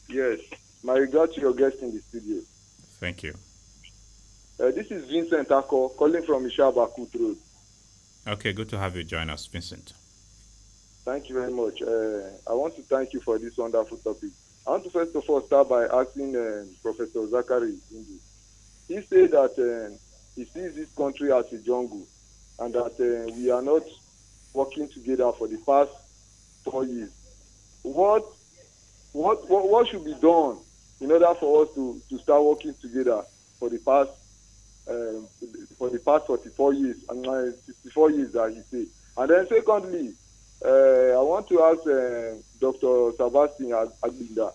Yes. My regard to your guest in the studio. Thank you. This is Vincent Ako calling from Ishabakut Road. Okay, good to have you join us, Vincent. Thank you very much. I want to thank you for this wonderful topic. I want to first of all start by asking Professor Zacharys. He said that he sees this country as a jungle and that we are not working together for the past 4 years. What should be done in order for us to start working together for the past 44 years and 64 years that he said? And then secondly, I want to ask Dr. Sabastian Agbinda.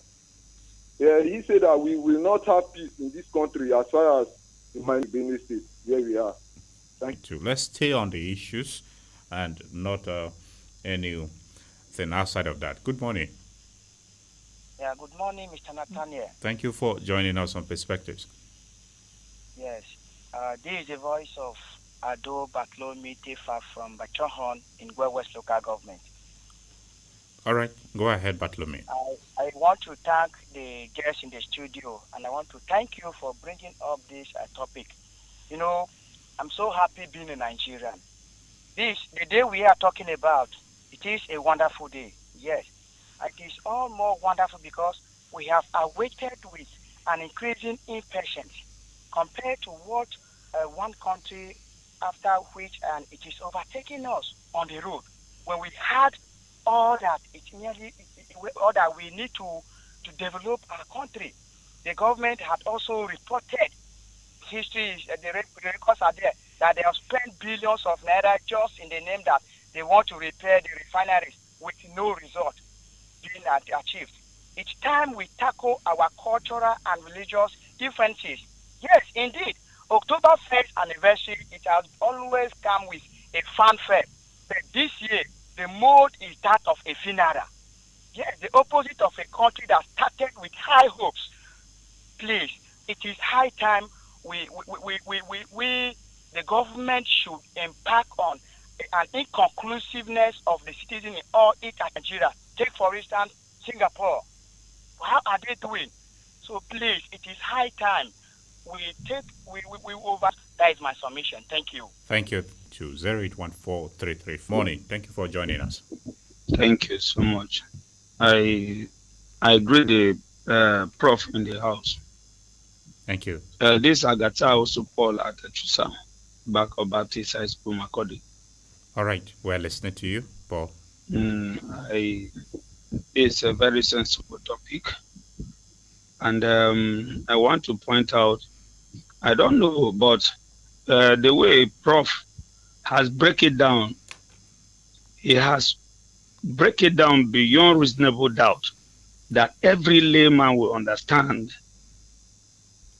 He said that we will not have peace in this country as far as in my Benue State, where we are. Thank you. Let's stay on the issues and not anything outside of that. Good morning. Yeah, good morning, Mr. Nathaniel. Thank you for joining us on Perspectives. Yes, this is the voice of Ado Batlomi Tefa from Bachohon in West Local Government. All right, go ahead, Batlomi. I want to thank the guests in the studio, and I want to thank you for bringing up this topic. You know, I'm so happy being a Nigerian. the day we are talking about, it is a wonderful day. Yes, it is all more wonderful because we have awaited with an increasing impatience compared to what one country after which and it is overtaking us on the road when we had all that all that we need to develop our country. The government had also reported history the records are there that they have spent billions of naira just in the name that they want to repair the refineries with no result being achieved. Each time we tackle our cultural and religious differences, yes, indeed, October 1st anniversary, it has always come with a fanfare. But this year, the mode is that of a funeral. Yes, the opposite of a country that started with high hopes. Please, it is high time the government should impact on an inconclusiveness of the citizens in all it at Nigeria. Take for instance Singapore. How are they doing? So please, it is high time we over. That is my submission. Thank you. Thank you to 0814334. Morning. Thank you for joining us. Thank you so much. I agree the Prof in the house. Thank you. This Agata also Paul at Chusa, back of Baptist High School, Makodi. All right, we're listening to you, Paul. It's a very sensible topic, and I want to point out. I don't know, but the way Prof has break it down, he has break it down beyond reasonable doubt that every layman will understand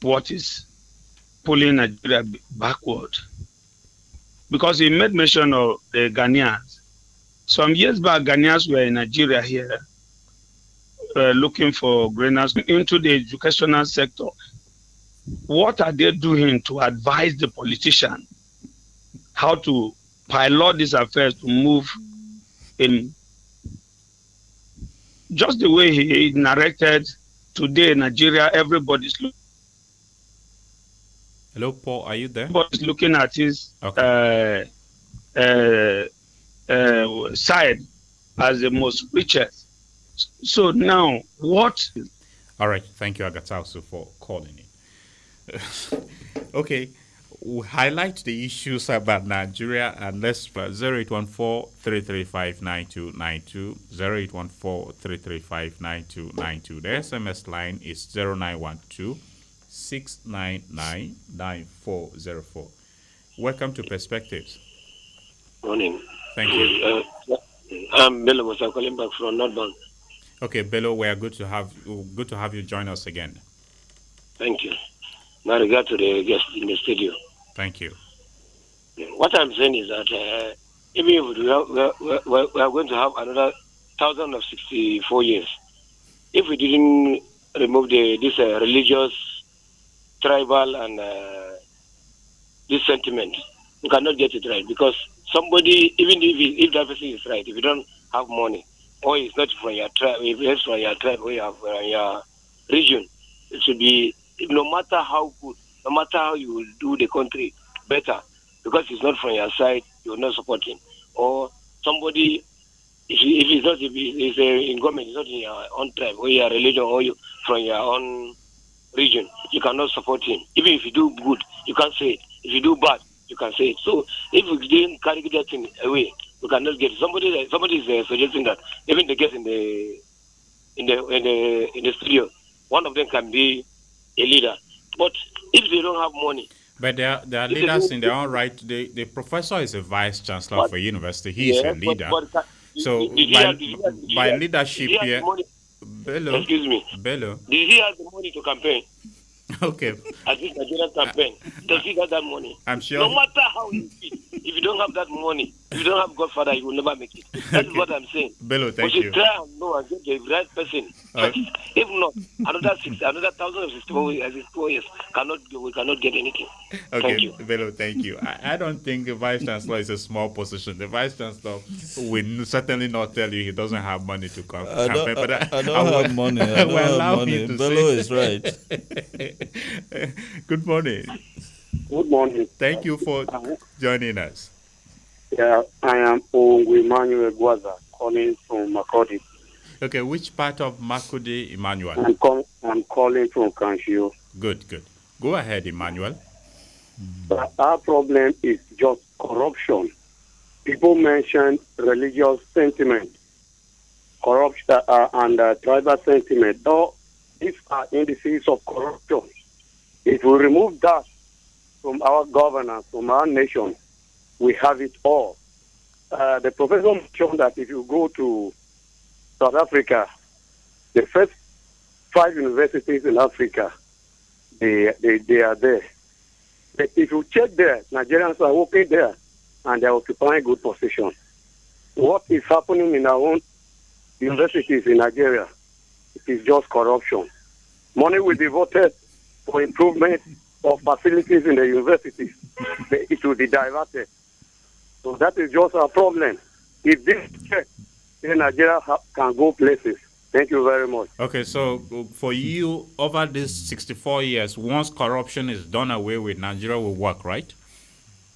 what is pulling Nigeria backward. Because he made mention of the Ghanaians. Some years back, Ghanaians were in Nigeria here looking for grainers into the educational sector. What are they doing to advise the politician how to pilot these affairs to move in just the way he narrated today in Nigeria? Everybody's looking. Hello, Paul, are you there? Everybody's looking at his side as the most richest. So now, what? All right, thank you, Agatausu, for calling in. Okay, we'll highlight the issues about Nigeria and let's 0814-335-9292, 0814-335-9292. The SMS line is 0912-699-9404. Welcome to Perspectives. Morning. Thank you. I'm Bello was calling back from Northbound. Okay, Bello, we are good to have you join us again. Thank you. Now regard to the guests in the studio. Thank you. What I'm saying is that even if we are going to have another 1,064 years, if we didn't remove this religious, tribal, and this sentiment, we cannot get it right. Because somebody, even if that person is right, if you don't have money, or it's not from your tribe, if it's from your tribe or your region, it should be, no matter how good, no matter how you will do the country better, because it's not from your side, you will not support him. Or somebody, if it's in government, it's not in your own tribe or your religion or you from your own region, you cannot support him. Even if you do good, you can't say it. If you do bad, you can say it. So if we didn't carry that thing away, we cannot get it. Somebody is suggesting that even the guests in the studio, one of them can be a leader. But if they don't have money, but they are leaders in their own right. The professor is a vice chancellor of a university. He is a leader. So by leadership here, Bello, excuse me, Bello, did he have the money to campaign? Okay. At this Nigerian campaign, does he have that money? I'm sure. No matter how you feel, if you don't have that money, if you don't have Godfather, you will never make it. That's what I'm saying. Bello, thank you. you. Try and know and get the right person. If not, another 1,064 years, we cannot get anything. Okay, thank you. Bello, thank you. I don't think the vice chancellor is a small position. The vice chancellor will certainly not tell you he doesn't have money to campaign. But I don't have money. I don't have money. Bello is right. Good morning. Good morning. Thank you for joining us. Yeah, I am Ongu Emmanuel Gwaza, calling from Makodi. Okay, which part of Makudi, Emmanuel? I'm calling from Kanshio. Good, good. Go ahead, Emmanuel. Our problem is just corruption. People mention religious sentiment, corruption, and tribal sentiment. Though these are indices of corruption. If we remove that from our governance, from our nation, we have it all. The professor mentioned that if you go to South Africa, the first 5 universities in Africa, they are there. But if you check there, Nigerians are working there and they are occupying good position. What is happening in our own universities in Nigeria? It is just corruption. Money will be devoted for improvement of facilities in the universities. It will be diverted. So that is just our problem. If this check, then Nigeria can go places. Thank you very much. Okay, so for you, over these 64 years, once corruption is done away with, Nigeria will work, right?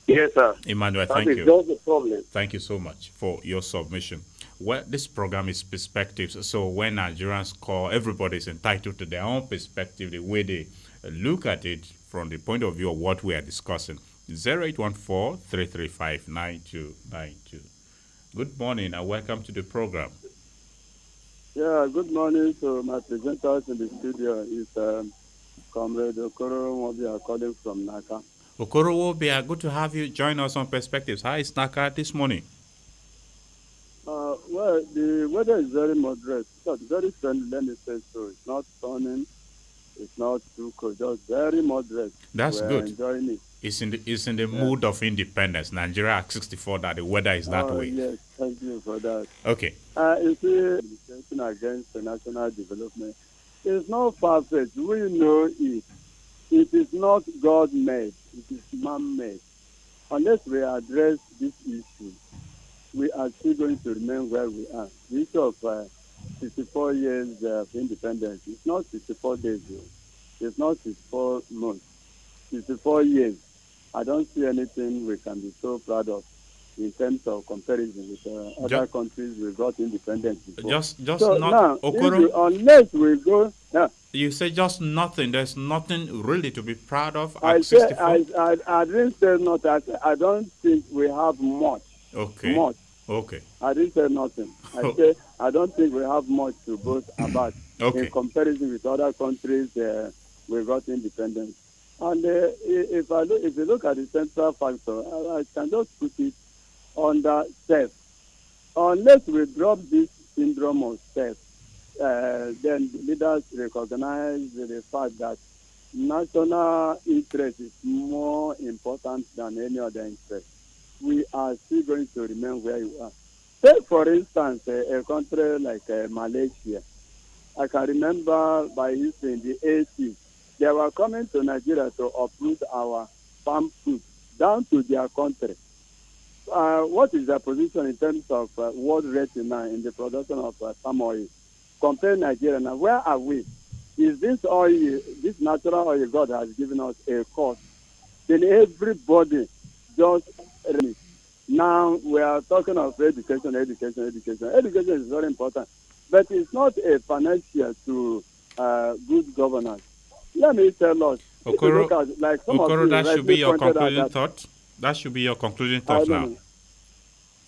Yes, sir. Emmanuel, thank you. That is just the problem. Thank you so much for your submission. Well, this program is perspectives. So when Nigerians call, everybody is entitled to their own perspective, the way they look at it from the point of view of what we are discussing. 0814-335-9292. Good morning and welcome to the program. Yeah, good morning to my presenters in the studio. It's Comrade Okoro Wobia calling from Naka. Okoro Wobia, good to have you join us on Perspectives. How is Naka this morning? Well, the weather is very moderate. It's very friendly, let me say so. It's not sunny, it's not too cold, just very moderate. That's We're good. Enjoying it. It's in the mood of independence. Nigeria at 64, that the weather is that way. Yes, thank you for that. Okay. You see, the against the national development is not far-fetched. We know it. It is not God-made. It is man-made. Unless we address this issue, we are still going to remain where we are. The issue of 64 years of independence, it's not 64 days, it's not 64 months, 64 years. I don't see anything we can be so proud of in terms of comparison with other countries we got independence before. So not, now, Okoro, unless we go... You say just nothing. There's nothing really to be proud of at I 64? I didn't say nothing. I don't think we have much. Okay. Much. Okay. I didn't say nothing. I say I don't think we have much to boast about in comparison with other countries we got independence. And if you look at the central factor, I can just put it under self. Unless we drop this syndrome of self, then leaders recognize the fact that national interest is more important than any other interest. We are still going to remain where we are. Take, for instance, a country like Malaysia. I can remember by history in the 80s, they were coming to Nigeria to uproot our palm fruit down to their country. What is their position in terms of world rating now in the production of palm oil? Compare Nigeria now. Where are we? Is this oil, this natural oil God has given us a cost? Then everybody just... Now we are talking of education. Education is very important. But it's not a panacea to good governance. Let me tell us. Okoro, that should be your concluding thought. That should be your concluding thought now.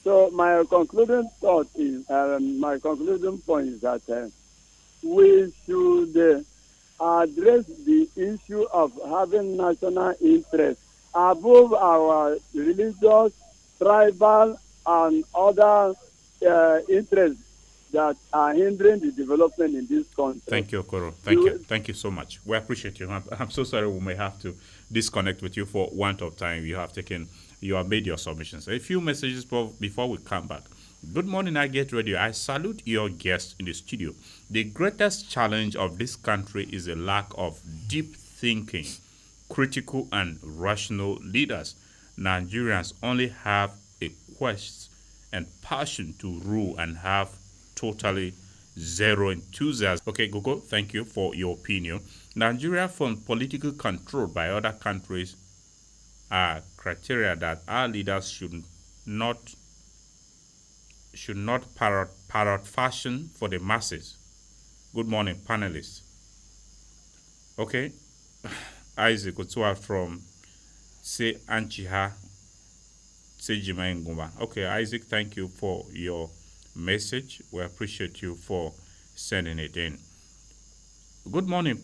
So my concluding thought is, my concluding point is that we should address the issue of having national interest above our religious, tribal, and other interests that are hindering the development in this country. Thank you, Okoro. Thank you. Thank you so much. We appreciate you. I'm so sorry we may have to disconnect with you for want of time. You have made your submissions. A few messages before we come back. Good morning, I Get Radio. I salute your guests in the studio. The greatest challenge of this country is a lack of deep thinking, critical and rational leaders. Nigerians only have a quest and passion to rule and have totally zero enthusiasm. Okay, Gogo, thank you for your opinion. Nigeria from political control by other countries are criteria that our leaders should not parrot fashion for the masses. Good morning, panelists. Okay, Isaac Otua from Se Anchiha Sejima Nguma. Okay, Isaac, thank you for your message. We appreciate you for sending it in. Good morning,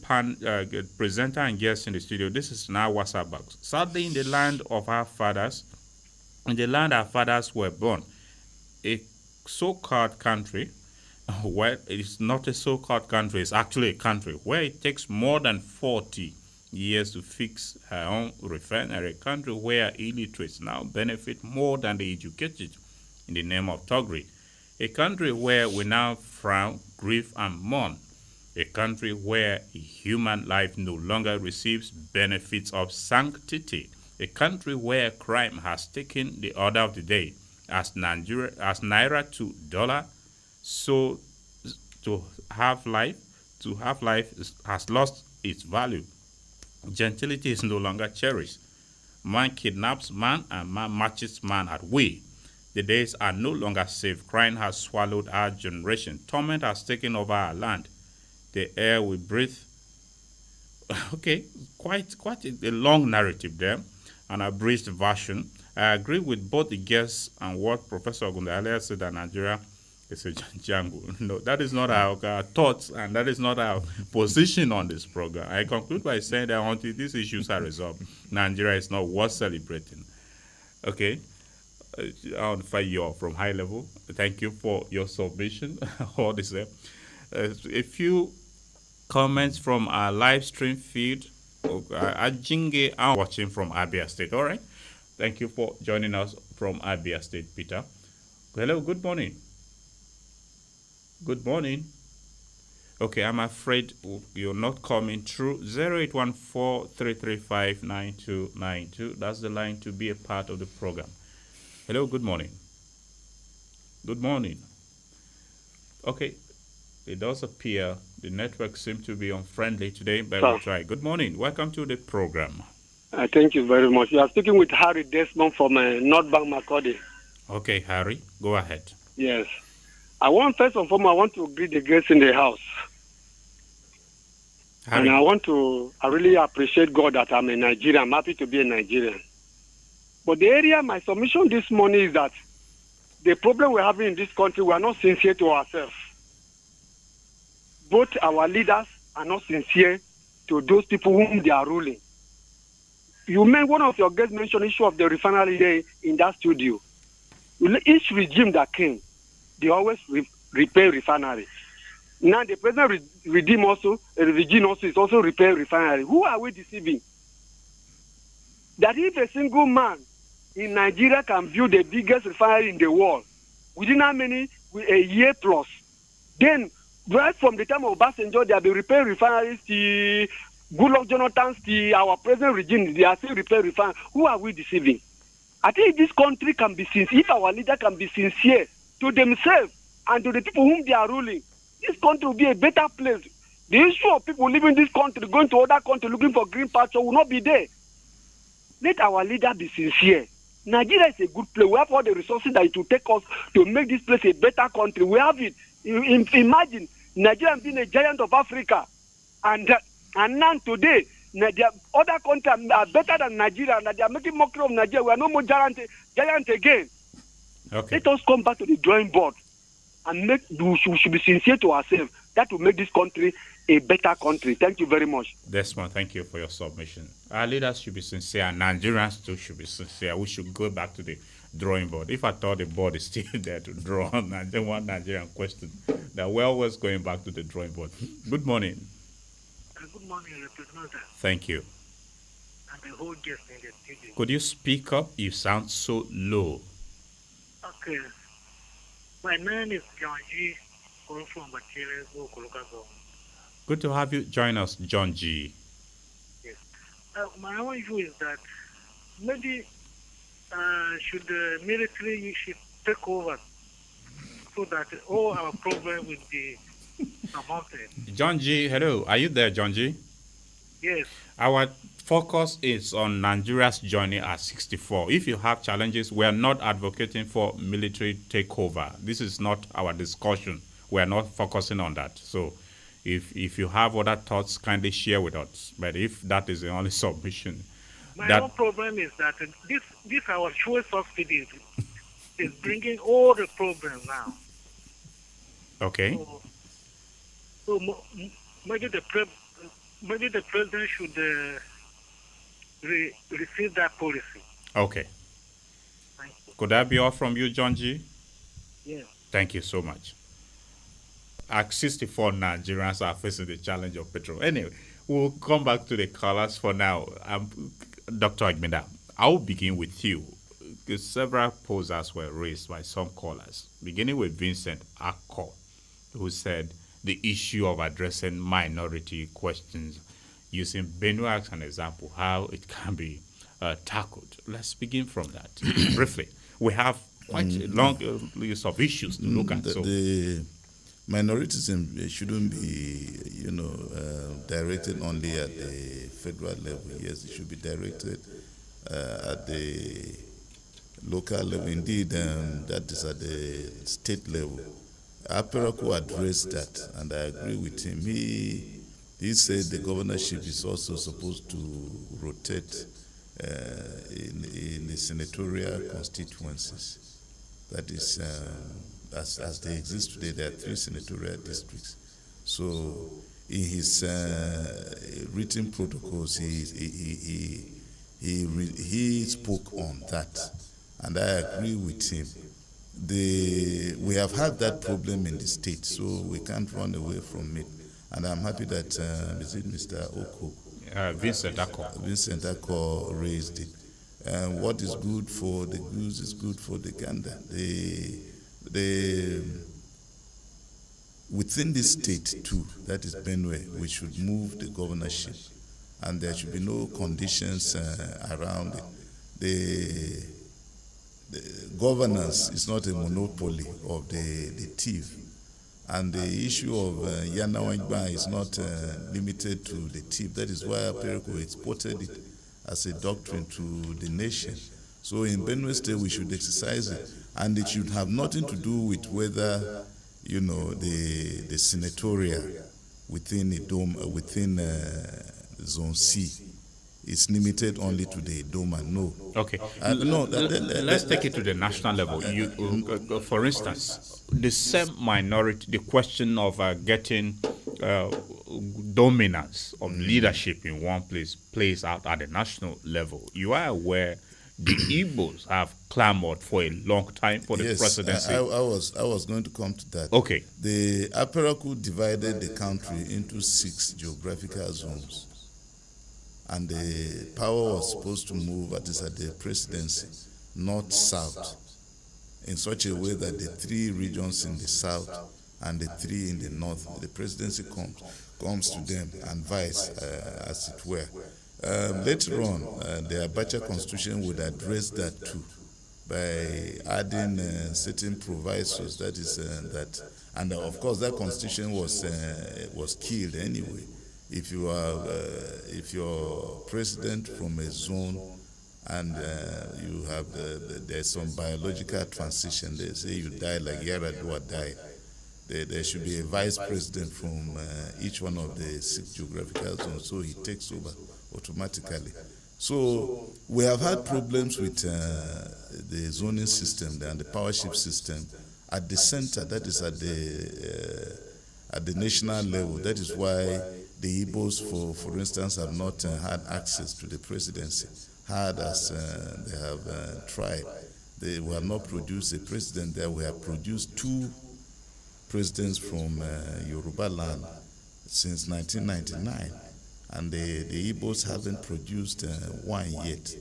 presenter and guests in the studio. This is now WhatsApp box. Sadly, in the land of our fathers, in the land our fathers were born, a so-called country, well, it's not a so-called country, it's actually a country where it takes more than 40 years to fix her own refinery, a country where illiterates now benefit more than the educated in the name of Togri, a country where we now frown, grieve, and mourn, a country where human life no longer receives benefits of sanctity, a country where crime has taken the order of the day, as naira to dollar, so to have life has lost its value. Gentility is no longer cherished. Man kidnaps man and man matches man at will. The days are no longer safe. Crime has swallowed our generation. Torment has taken over our land. The air we breathe. Okay, quite a long narrative there, an abridged version. I agree with both the guests and what Professor Agbinda earlier said that Nigeria is a jungle. No, that is not our thoughts, and that is not our position on this program. I conclude by saying that until these issues are resolved, Nigeria is not worth celebrating. Okay, I want to find you all from high level. Thank you for your submission. All this, a few comments from our live stream feed. Ajinge, I'm watching from Abia State. All right. Thank you for joining us from Abia State, Peter. Hello, good morning. Good morning. Okay, I'm afraid you're not coming through. 0814-335-9292. That's the line to be a part of the program. Hello, good morning. Good morning. Okay, it does appear the network seems to be unfriendly today, but we'll try. Good morning. Welcome to the program. Thank you very much. You are speaking with Harry Desmond from North Bank, Makodi. Okay, Harry, go ahead. Yes. First of all, I want to greet the guests in the house. Harry. And I really appreciate God that I'm a Nigerian. I'm happy to be a Nigerian. But my submission this morning is that the problem we're having in this country, we are not sincere to ourselves. Both our leaders are not sincere to those people whom they are ruling. One of your guests mentioned the issue of the refinery there in that studio. Each regime that came, they always repair refinery. Now the present regime also is also repair refinery. Who are we deceiving? That if a single man in Nigeria can build the biggest refinery in the world within a year plus, then right from the time of Obasanjo, they have been repairing refineries to Goodluck Jonathan's, to our present regime, they are still repairing refineries. Who are we deceiving? I think this country can be sincere. If our leader can be sincere to themselves and to the people whom they are ruling, this country will be a better place. The issue of people leaving this country, going to other countries looking for green pasture will not be there. Let our leader be sincere. Nigeria is a good place. We have all the resources that it will take us to make this place a better country. We have it. Imagine Nigeria being a giant of Africa. And now today, other countries are better than Nigeria, and they are making mockery of Nigeria. We are no more giant again. Okay. Let us come back to the drawing board and we should be sincere to ourselves. That will make this country a better country. Thank you very much. Desmond, thank you for your submission. Our leaders should be sincere, and Nigerians too should be sincere. We should go back to the drawing board. If I thought the board is still there to draw on one Nigerian question, that we're always going back to the drawing board. Good morning. Good morning, Representative. Thank you. And the whole guest in the studio. Could you speak up? You sound so low. Okay. My name is John G. Calling from Zacharys, local government. Good to have you join us, John G. Yes. My own view is that maybe should the military should take over so that all our problems will be surmounted. John G, hello. Are you there, John G? Yes. Our focus is on Nigeria's journey at 64. If you have challenges, we are not advocating for military takeover. This is not our discussion. We are not focusing on that. So if you have other thoughts, kindly share with us. But if that is the only submission. My own problem is that this our fuel subsidy is bringing all the problems now. Okay. So maybe the president should receive that policy. Okay. Could that be all from you, John G? Yes. Thank you so much. At 64, Nigerians are facing the challenge of petrol. Anyway, we'll come back to the callers for now. Dr. Agbinda, I'll begin with you. Several posers were raised by some callers, beginning with Vincent Akko, who said the issue of addressing minority questions, using Benue as an example, how it can be tackled. Let's begin from that briefly. We have quite a long list of issues to look at. The minoritism shouldn't be, directed only at the federal level. Yes, it should be directed at the local level. Indeed, that is at the state level. Aperaku addressed that, and I agree with him. He said the governorship is also supposed to rotate in the senatorial constituencies. That is, as they exist today, there are 3 senatorial districts. So, in his written protocols, he spoke on that, and I agree with him. We have had that problem in the state, so we can't run away from it. And I'm happy that Mr. Oko, Vincent Akko raised it. What is good for the goose is good for the gander. Within this state too, that is Benue, we should move the governorship, and there should be no conditions around it. The governance is not a monopoly of the thief, and the issue of Yanawangba is not limited to the thief. That is why Aperico exported it as a doctrine to the nation. So in Benue State, we should exercise it, and it should have nothing to do with whether, the senatorial within a dome, within Zone C, is limited only to the Doma. No. Okay. Let's take it to the national level. For instance, the same minority, the question of getting dominance of leadership in one place plays out at the national level. You are aware the Igbos have clamored for a long time for the presidency. I was going to come to that. Okay. The Aperaku divided the country into 6 geographical zones, and the power was supposed to move at the presidency, north-south, in such a way that the 3 regions in the south and the 3 in the north, the presidency comes to them and vice, as it were. Later on, the Abacha constitution would address that too, by adding certain provisos. That is and of course that constitution was killed anyway. If you're president from a zone and you have there's some biological transition, they say you die like Yaradua died. There should be a vice president from each one of the 6 geographical zones, so he takes over automatically. So we have had problems with the zoning system and the powership system at the center, that is at the national level. That is why the Igbos, for instance, have not had access to the presidency, hard as they have tried. They have not produced a president there. We have produced 2 presidents from Yoruba land since 1999. And the Igbos haven't produced one yet.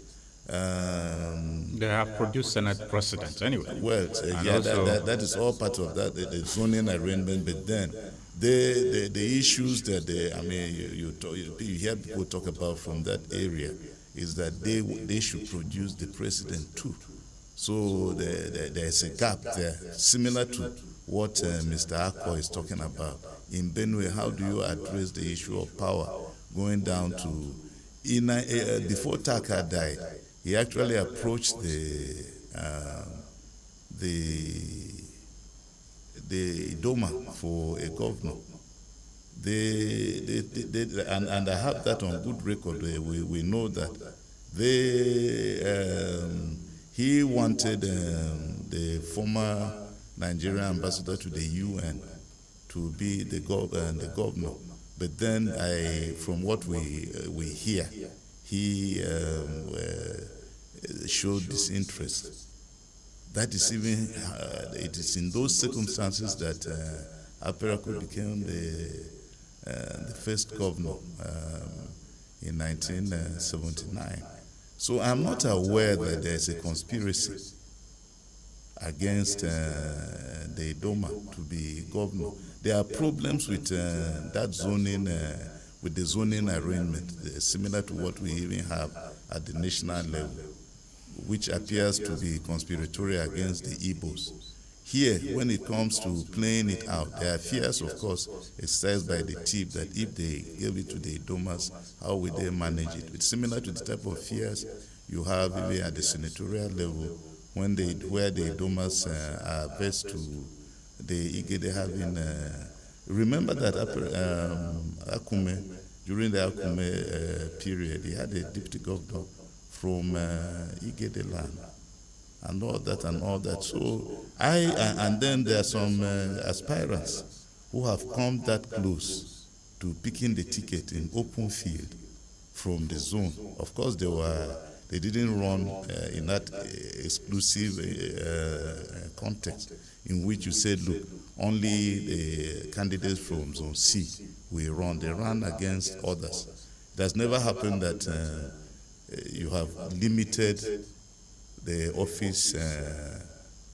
They have produced Senate presidents anyway. Well, that is all part of that, the zoning arrangement. But then the issues that you hear people talk about from that area is that they should produce the president too. So there is a gap there, similar to what Mr. Akko is talking about. In Benue, how do you address the issue of power going down to before Taka died, he actually approached the Doma for a governor. And I have that on good record. We know that he wanted the former Nigerian ambassador to the UN to be the governor. But then, from what we hear, he showed disinterest. That is even, it is in those circumstances that Aperaku became the first governor in 1979. So I'm not aware that there's a conspiracy against the Doma to be governor. There are problems with that zoning, with the zoning arrangement, similar to what we even have at the national level, which appears to be conspiratory against the Igbos. Here, when it comes to playing it out, there are fears, of course, expressed by the chief that if they gave it to the Domas, how will they manage it? It's similar to the type of fears you have even at the senatorial level, where the Domas are best to the Igede having. Remember that Akume, during the Akume period, he had a deputy governor from Igede land, and all that. So and then there are some aspirants who have come that close to picking the ticket in open field from the zone. Of course, they didn't run in that exclusive context in which you said, look, only the candidates from Zone C will run. They ran against others. It has never happened that you have limited the office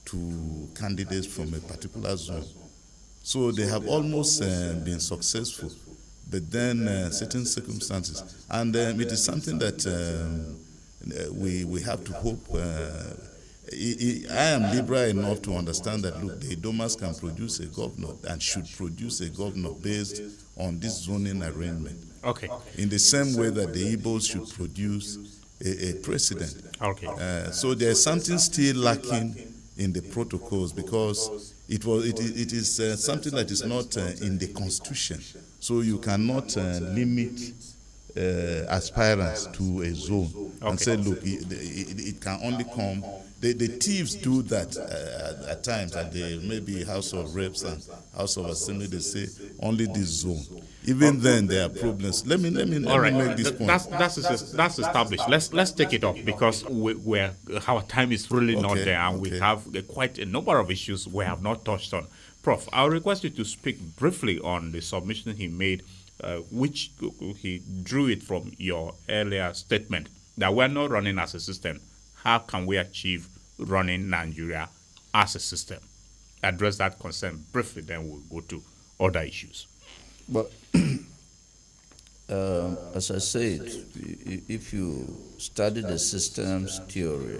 to candidates from a particular zone. So they have almost been successful, but then certain circumstances. And it is something that we have to hope. I am liberal enough to understand that, look, the Domas can produce a governor and should produce a governor based on this zoning arrangement. Okay. In the same way that the Igbos should produce a president. Okay. So there's something still lacking in the protocols because it is something that is not in the Constitution. So you cannot limit aspirants to a zone and say, look, it can only come. The thieves do that at times at the maybe House of Reps and House of Assembly. They say only this zone. Even then, there are problems. Let me make this point. That's established. Let's take it up because our time is really not there, and we have quite a number of issues we have not touched on. Prof, I'll request you to speak briefly on the submission he made, which he drew it from your earlier statement that we're not running as a system. How can we achieve running Nigeria as a system? Address that concern briefly, then we'll go to other issues. But as I said, if you study the systems theory,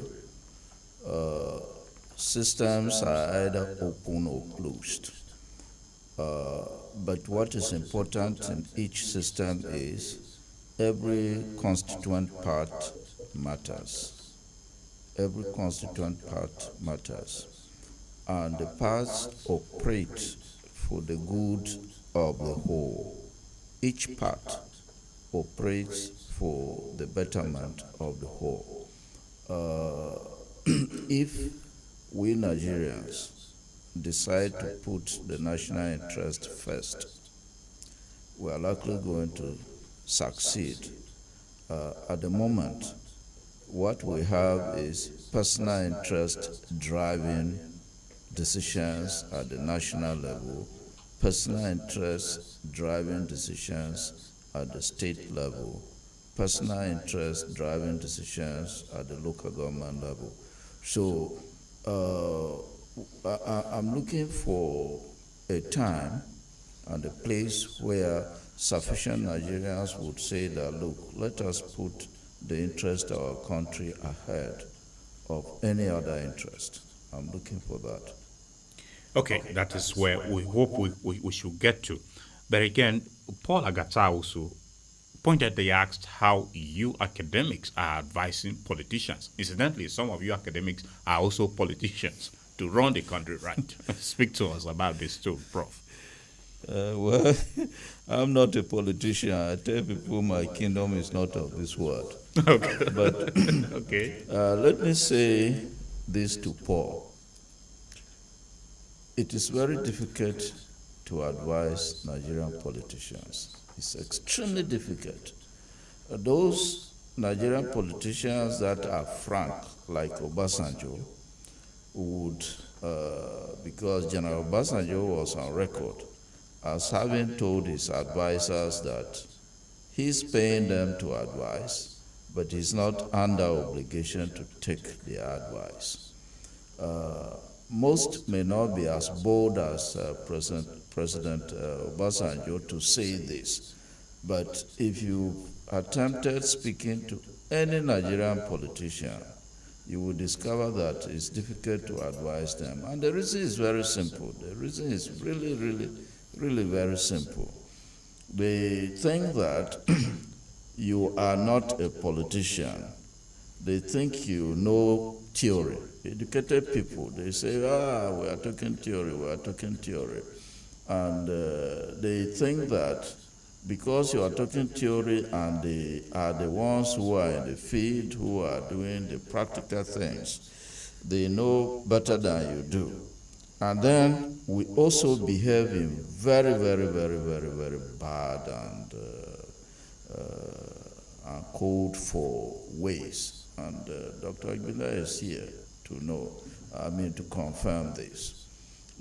systems are either open or closed. But what is important in each system is every constituent part matters. Every constituent part matters. And the parts operate for the good of the whole. Each part operates for the betterment of the whole. If we Nigerians decide to put the national interest first, we are likely going to succeed. At the moment, what we have is personal interest driving decisions at the national level, personal interest driving decisions at the state level, personal interest driving decisions at the local government level. So I'm looking for a time and a place where sufficient Nigerians would say that, look, let us put the interest of our country ahead of any other interest. I'm looking for that. Okay, that is where we hope we should get to. But again, Paul Agata also pointedly asked how you academics are advising politicians. Incidentally, some of you academics are also politicians to run the country right. Speak to us about this too, Prof. Well, I'm not a politician. I tell people my kingdom is not of this world. Okay. But okay. Let me say this to Paul. It is very difficult to advise Nigerian politicians. It's extremely difficult. Those Nigerian politicians that are frank, like Obasanjo, would, because General Obasanjo was on record as having told his advisors that he's paying them to advise, but he's not under obligation to take their advice. Most may not be as bold as President Obasanjo to say this, but if you attempted speaking to any Nigerian politician, you will discover that it's difficult to advise them. And the reason is very simple. The reason is really very simple. They think that you are not a politician. They think you know theory. Educated people, they say, we are talking theory. And they think that because you are talking theory and they are the ones who are in the field, who are doing the practical things, they know better than you do. And then we also behave in very bad and called for ways. And Dr. Agbinda is here to confirm this.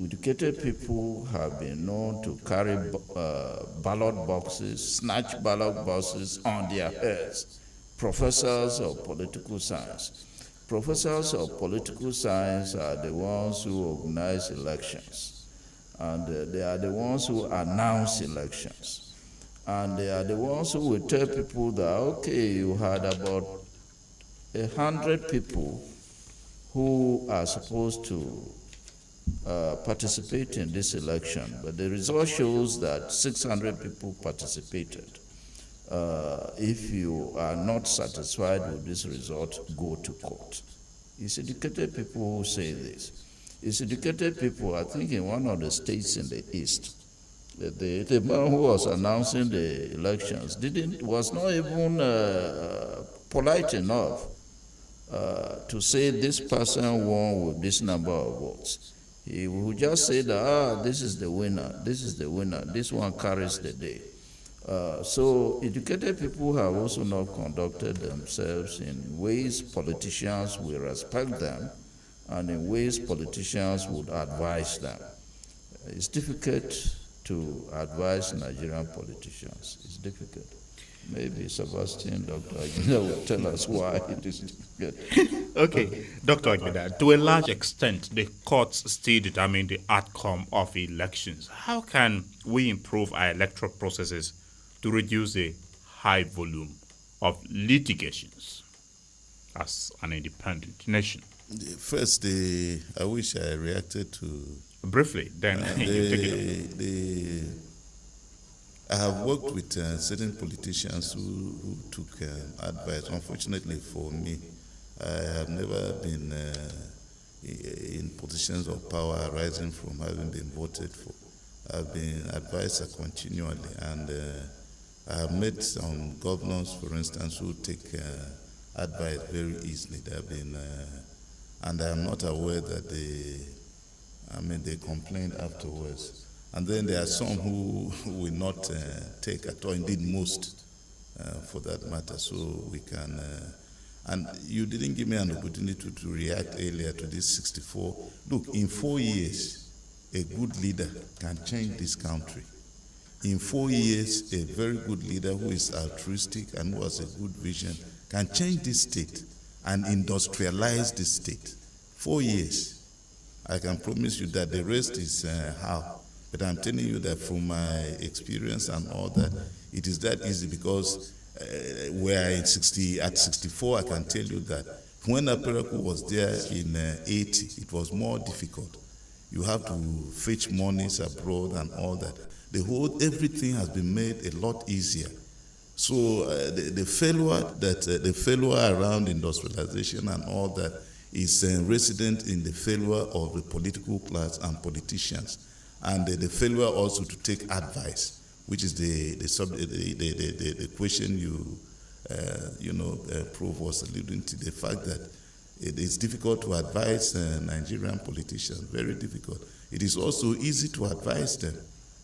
Educated people have been known to carry ballot boxes, snatch ballot boxes on their heads. Professors of political science. Professors of political science are the ones who organize elections. And they are the ones who announce elections. And they are the ones who will tell people that, okay, you had about 100 people who are supposed to participate in this election, but the result shows that 600 people participated. If you are not satisfied with this result, go to court. It's educated people who say this. It's educated people, I think in one of the states in the east, the man who was announcing the elections was not even polite enough to say this person won with this number of votes. He would just say that, this is the winner, this one carries the day. So educated people have also not conducted themselves in ways politicians will respect them and in ways politicians would advise them. It's difficult to advise Nigerian politicians. It's difficult. Maybe Sabastian, Dr. Agbinda will tell us why it is difficult. Okay, Dr. Agbinda, to a large extent, the courts still determine the outcome of elections. How can we improve our electoral processes to reduce the high volume of litigations as an independent nation? First, I wish I reacted to... Briefly, then you take it up. I have worked with certain politicians who took advice. Unfortunately for me, I have never been in positions of power arising from having been voted for. I've been advisor continually, and I have met some governors, for instance, who take advice very easily. They have been, and I am not aware that they complain afterwards. And then there are some who will not take at all, indeed most, for that matter. So we can, and you didn't give me an opportunity to react earlier to this 64. Look, in 4 years, a good leader can change this country. In 4 years, a very good leader who is altruistic and who has a good vision can change this state and industrialize this state. 4 years. I can promise you that the rest is how. But I'm telling you that from my experience and all that, it is that easy because we are at 64, I can tell you that when Aperaku was there in 80, it was more difficult. You have to fetch monies abroad and all that. Everything has been made a lot easier. So the failure around industrialization and all that is resident in the failure of the political class and politicians, and the failure also to take advice, which is the question Prof was alluding to, the fact that it is difficult to advise Nigerian politicians, very difficult. It is also easy to advise them.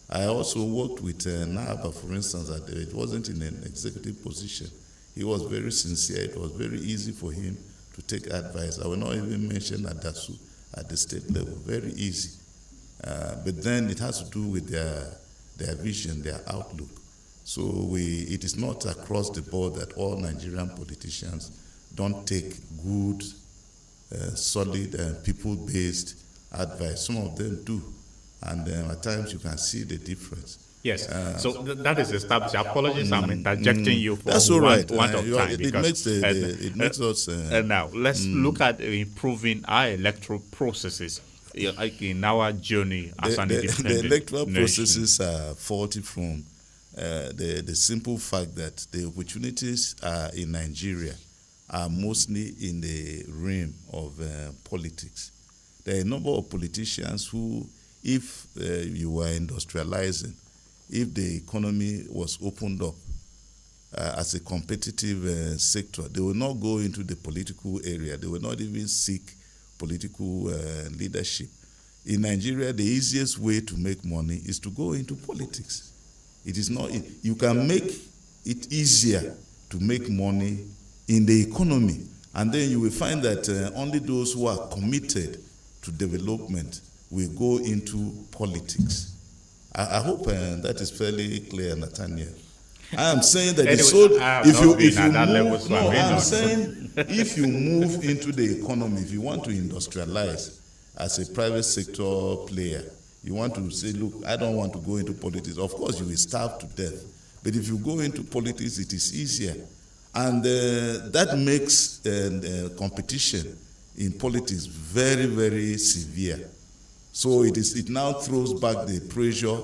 I also worked with Naba, for instance, that it wasn't in an executive position. He was very sincere. It was very easy for him to take advice. I will not even mention Adasu at the state level, very easy. But then it has to do with their vision, their outlook. So it is not across the board that all Nigerian politicians don't take good, solid, people-based advice. Some of them do. And at times you can see the difference. Yes, so that is established. Apologies, I'm interjecting you for that's all right. one of time. It makes us... now, let's look at improving our electoral processes in our journey as an independent The electoral nation. processes are faulty from the simple fact that the opportunities in Nigeria are mostly in the realm of politics. There are a number of politicians who, if you were industrializing, if the economy was opened up as a competitive sector, they will not go into the political area. They will not even seek political leadership. In Nigeria, the easiest way to make money is to go into politics. It is not. You can make it easier to make money in the economy, and then you will find that only those who are committed to development will go into politics. I hope that is fairly clear, Nathaniel. I am saying that if you move into the economy, if you want to industrialize as a private sector player, you want to say, look, I don't want to go into politics. Of course, you will starve to death. But if you go into politics, it is easier. And that makes competition in politics very, very severe. So it now throws back the pressure,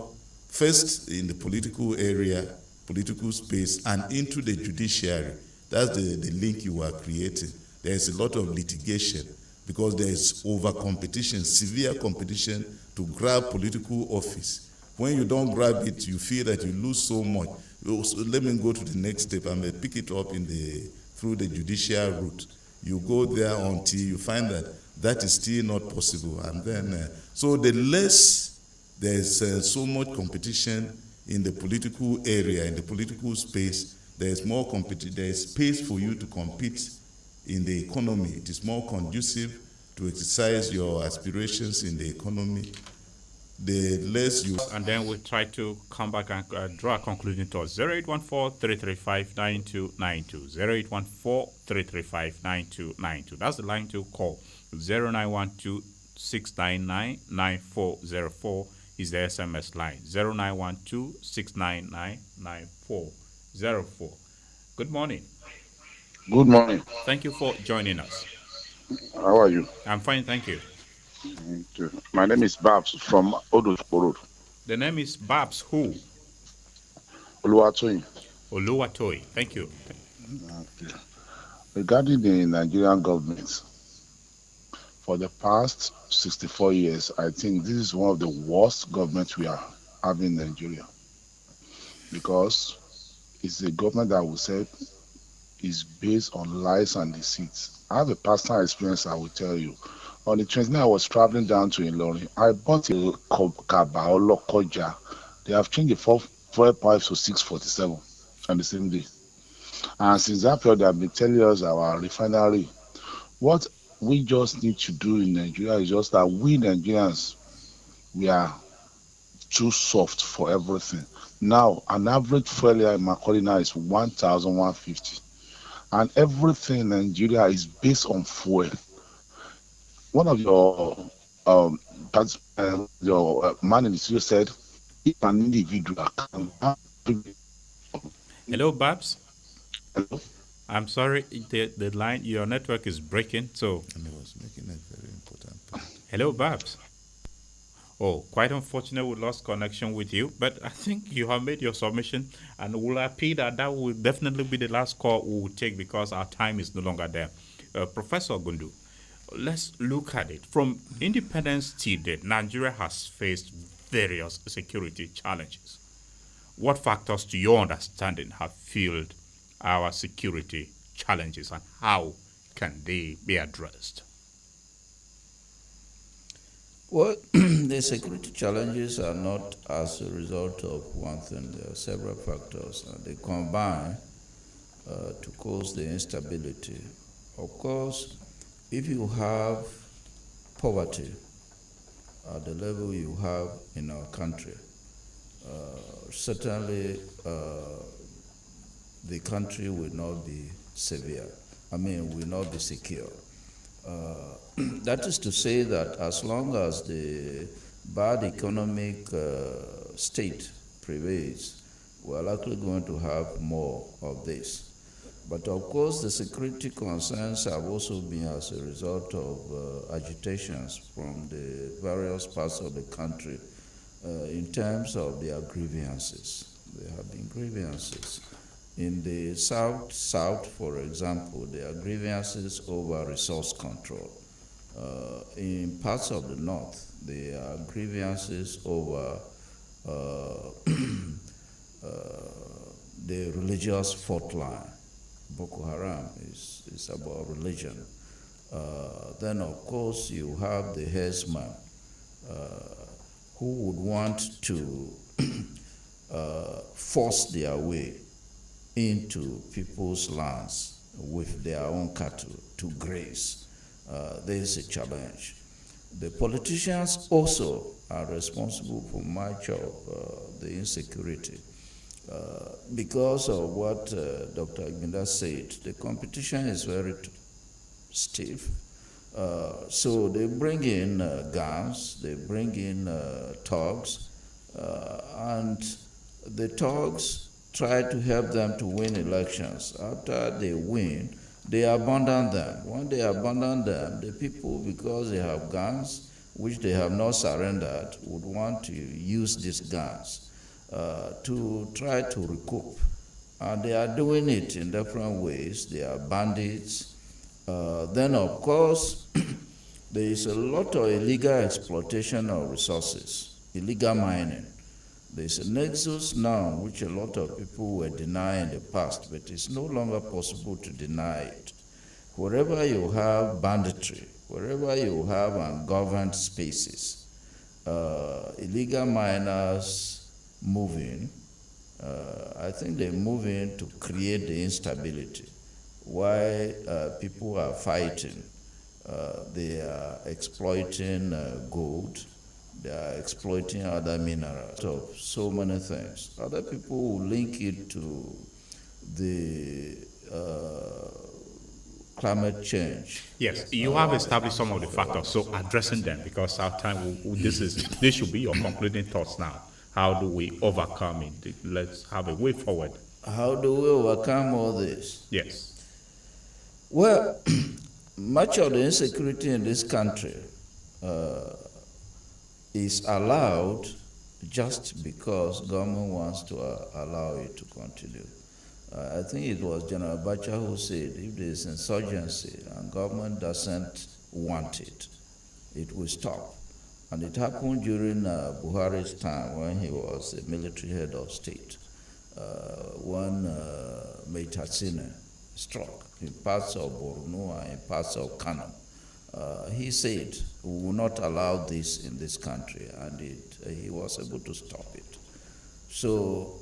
first in the political area, political space, and into the judiciary. That's the link you are creating. There is a lot of litigation because there is over-competition, severe competition to grab political office. When you don't grab it, you feel that you lose so much. So let me go to the next step. I may pick it up through the judicial route. You go there until you find that is still not possible. And then, so the less there's so much competition in the political area, in the political space, there's more competition, there's space for you to compete in the economy. It is more conducive to exercise your aspirations in the economy. The less you... And then we'll try to come back and draw a conclusion to us. 0814-335-9292. 0814-335-9292. That's the line to call. 0912-699-9404 is the SMS line. 0912-699-9404. Good morning. Good morning. Thank you for joining us. How are you? I'm fine, thank you. Thank you. My name is Babs from Odusporo. The name is Babs who? Oluwatoyin. Oluwatoyin, thank you. Okay. Regarding the Nigerian government, for the past 64 years, I think this is one of the worst governments we are having in Nigeria. Because it's a government that we say is based on lies and deceit. I have a personal experience I will tell you. On the 29th, I was traveling down to Ilorin. I bought a Kaba or Lokoja. They have changed the fuel price to 647 on the same day. And since that period, they have been telling us our refinery. What we just need to do in Nigeria is just that we Nigerians, we are too soft for everything. Now, an average fuel here in Macaulay now is 1,150. And everything in Nigeria is based on fuel. One of your man in the studio said, if an individual can have... Hello, Babs. Hello? I'm sorry, the line, your network is breaking, so... And he was making a very important point. Hello, Babs. Oh, quite unfortunate we lost connection with you, but I think you have made your submission, and we'll appeal that will definitely be the last call we will take because our time is no longer there. Professor Gundu, let's look at it. From independence till date, Nigeria has faced various security challenges. What factors, to your understanding, have fueled our security challenges, and how can they be addressed? Well, the security challenges are not as a result of one thing. There are several factors, and they combine to cause the instability. Of course, if you have poverty at the level you have in our country, certainly the country will not be will not be secure. That is to say that as long as the bad economic state prevails, we are likely going to have more of this. But of course, the security concerns have also been as a result of agitations from the various parts of the country in terms of their grievances. There have been grievances. In the south, for example, there are grievances over resource control. In parts of the north, there are grievances over the religious fault line. Boko Haram is about religion. Then, of course, you have the herdsmen who would want to force their way into people's lands with their own cattle to graze. There is a challenge. The politicians also are responsible for much of the insecurity. Because of what Dr. Agbinda said, the competition is very stiff. So they bring in guns, they bring in thugs, and the thugs try to help them to win elections. After they win, they abandon them. When they abandon them, the people, because they have guns, which they have not surrendered, would want to use these guns to try to recoup. And they are doing it in different ways. They are bandits. Then, of course, there is a lot of illegal exploitation of resources, illegal mining. There's a nexus now which a lot of people were denying in the past, but it's no longer possible to deny it. Wherever you have banditry, wherever you have ungoverned spaces, illegal miners moving, I think they move in to create the instability. Why people are fighting, they are exploiting gold, they are exploiting other minerals, so many things. Other people will link it to the climate change. Yes, you have established some of the factors, so addressing them, because our time, this should be your concluding thoughts now. How do we overcome it? Let's have a way forward. How do we overcome all this? Yes. Well, much of the insecurity in this country is allowed just because government wants to allow it to continue. I think it was General Abacha who said if there is insurgency and government doesn't want it, it will stop. And it happened during Buhari's time when he was a military head of state. When Meitatsine struck in parts of Borno and in parts of Kano, he said, we will not allow this in this country, and he was able to stop it. So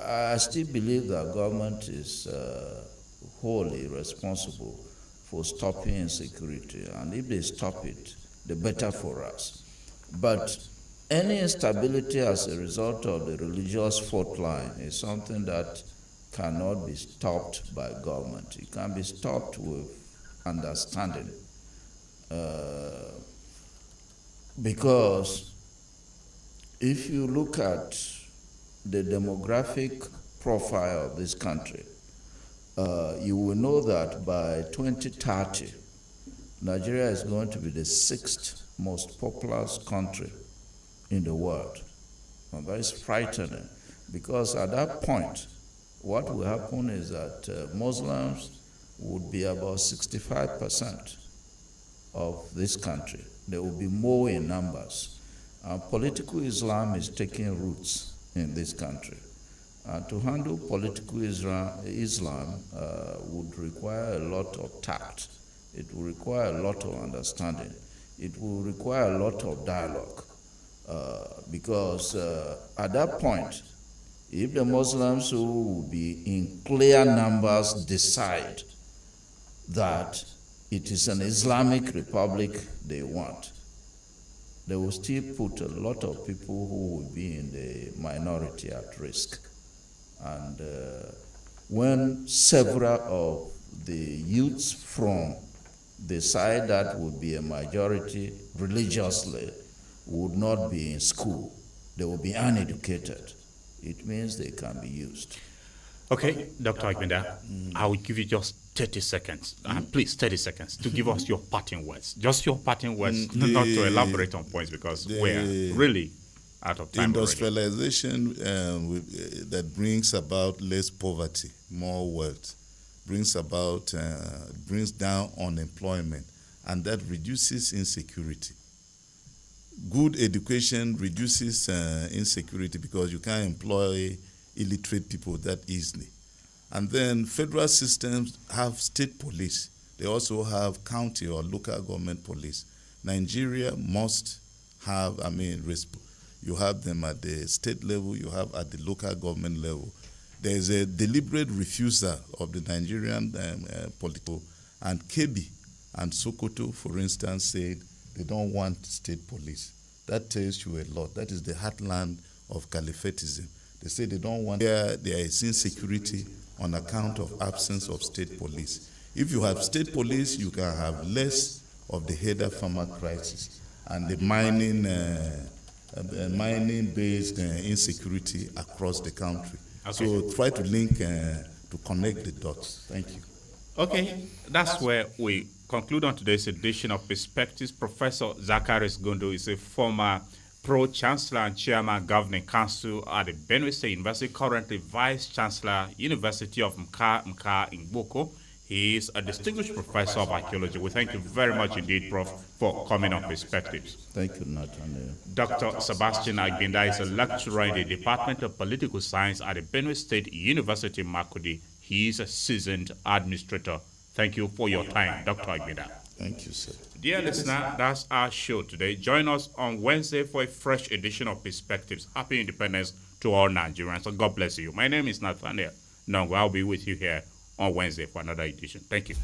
I still believe that government is wholly responsible for stopping insecurity, and if they stop it, the better for us. But any instability as a result of the religious fault line is something that cannot be stopped by government. It can be stopped with understanding. Because if you look at the demographic profile of this country, you will know that by 2030, Nigeria is going to be the 6th most populous country in the world. And that is frightening, because at that point, what will happen is that Muslims would be about 65% of this country. There will be more in numbers. Political Islam is taking roots in this country. To handle political Islam would require a lot of tact. It will require a lot of understanding. It will require a lot of dialogue. Because at that point, if the Muslims who will be in clear numbers decide that it is an Islamic republic they want, they will still put a lot of people who will be in the minority at risk. And when several of the youths from the side that would be a majority religiously would not be in school, they will be uneducated, it means they can be used. Okay, Dr. Agbinda, I will give you just 30 seconds, please, 30 seconds, to give us your parting words. Just your parting words, not to elaborate on points, because we're really out of time. Industrialization that brings about less poverty, more wealth, brings down unemployment, and that reduces insecurity. Good education reduces insecurity, because you can't employ illiterate people that easily. And then federal systems have state police. They also have county or local government police. Nigeria must have, you have them at the state level, you have at the local government level. There is a deliberate refusal of the Nigerian political, and Kebbi and Sokoto, for instance, said they don't want state police. That tells you a lot. That is the heartland of caliphatism. They say they don't want, there is insecurity on account of absence of state police. If you have state police, you can have less of the header farmer crisis and the mining-based insecurity across the country. Okay. So try to link, to connect the dots. Thank you. Okay, that's where we conclude on today's edition of Perspectives. Professor Zacharys Gundu is a former Pro-Chancellor and Chairman Governing Council at the Benue State University, currently Vice-Chancellor, University of Mkar in Boko. He is a distinguished professor of archaeology. We thank you very much indeed, Prof, for coming on Perspectives. Thank you, Nathaniel. Dr. Sabastian Agbinda is a lecturer in the Department of Political Science at the Benue State University, Makurdi. He is a seasoned administrator. Thank you for your time, Dr. Agbinda. Thank you, sir. Dear listener, that's our show today. Join us on Wednesday for a fresh edition of Perspectives. Happy Independence to all Nigerians. So God bless you. My name is Nathaniel Nongu. I'll be with you here on Wednesday for another edition. Thank you.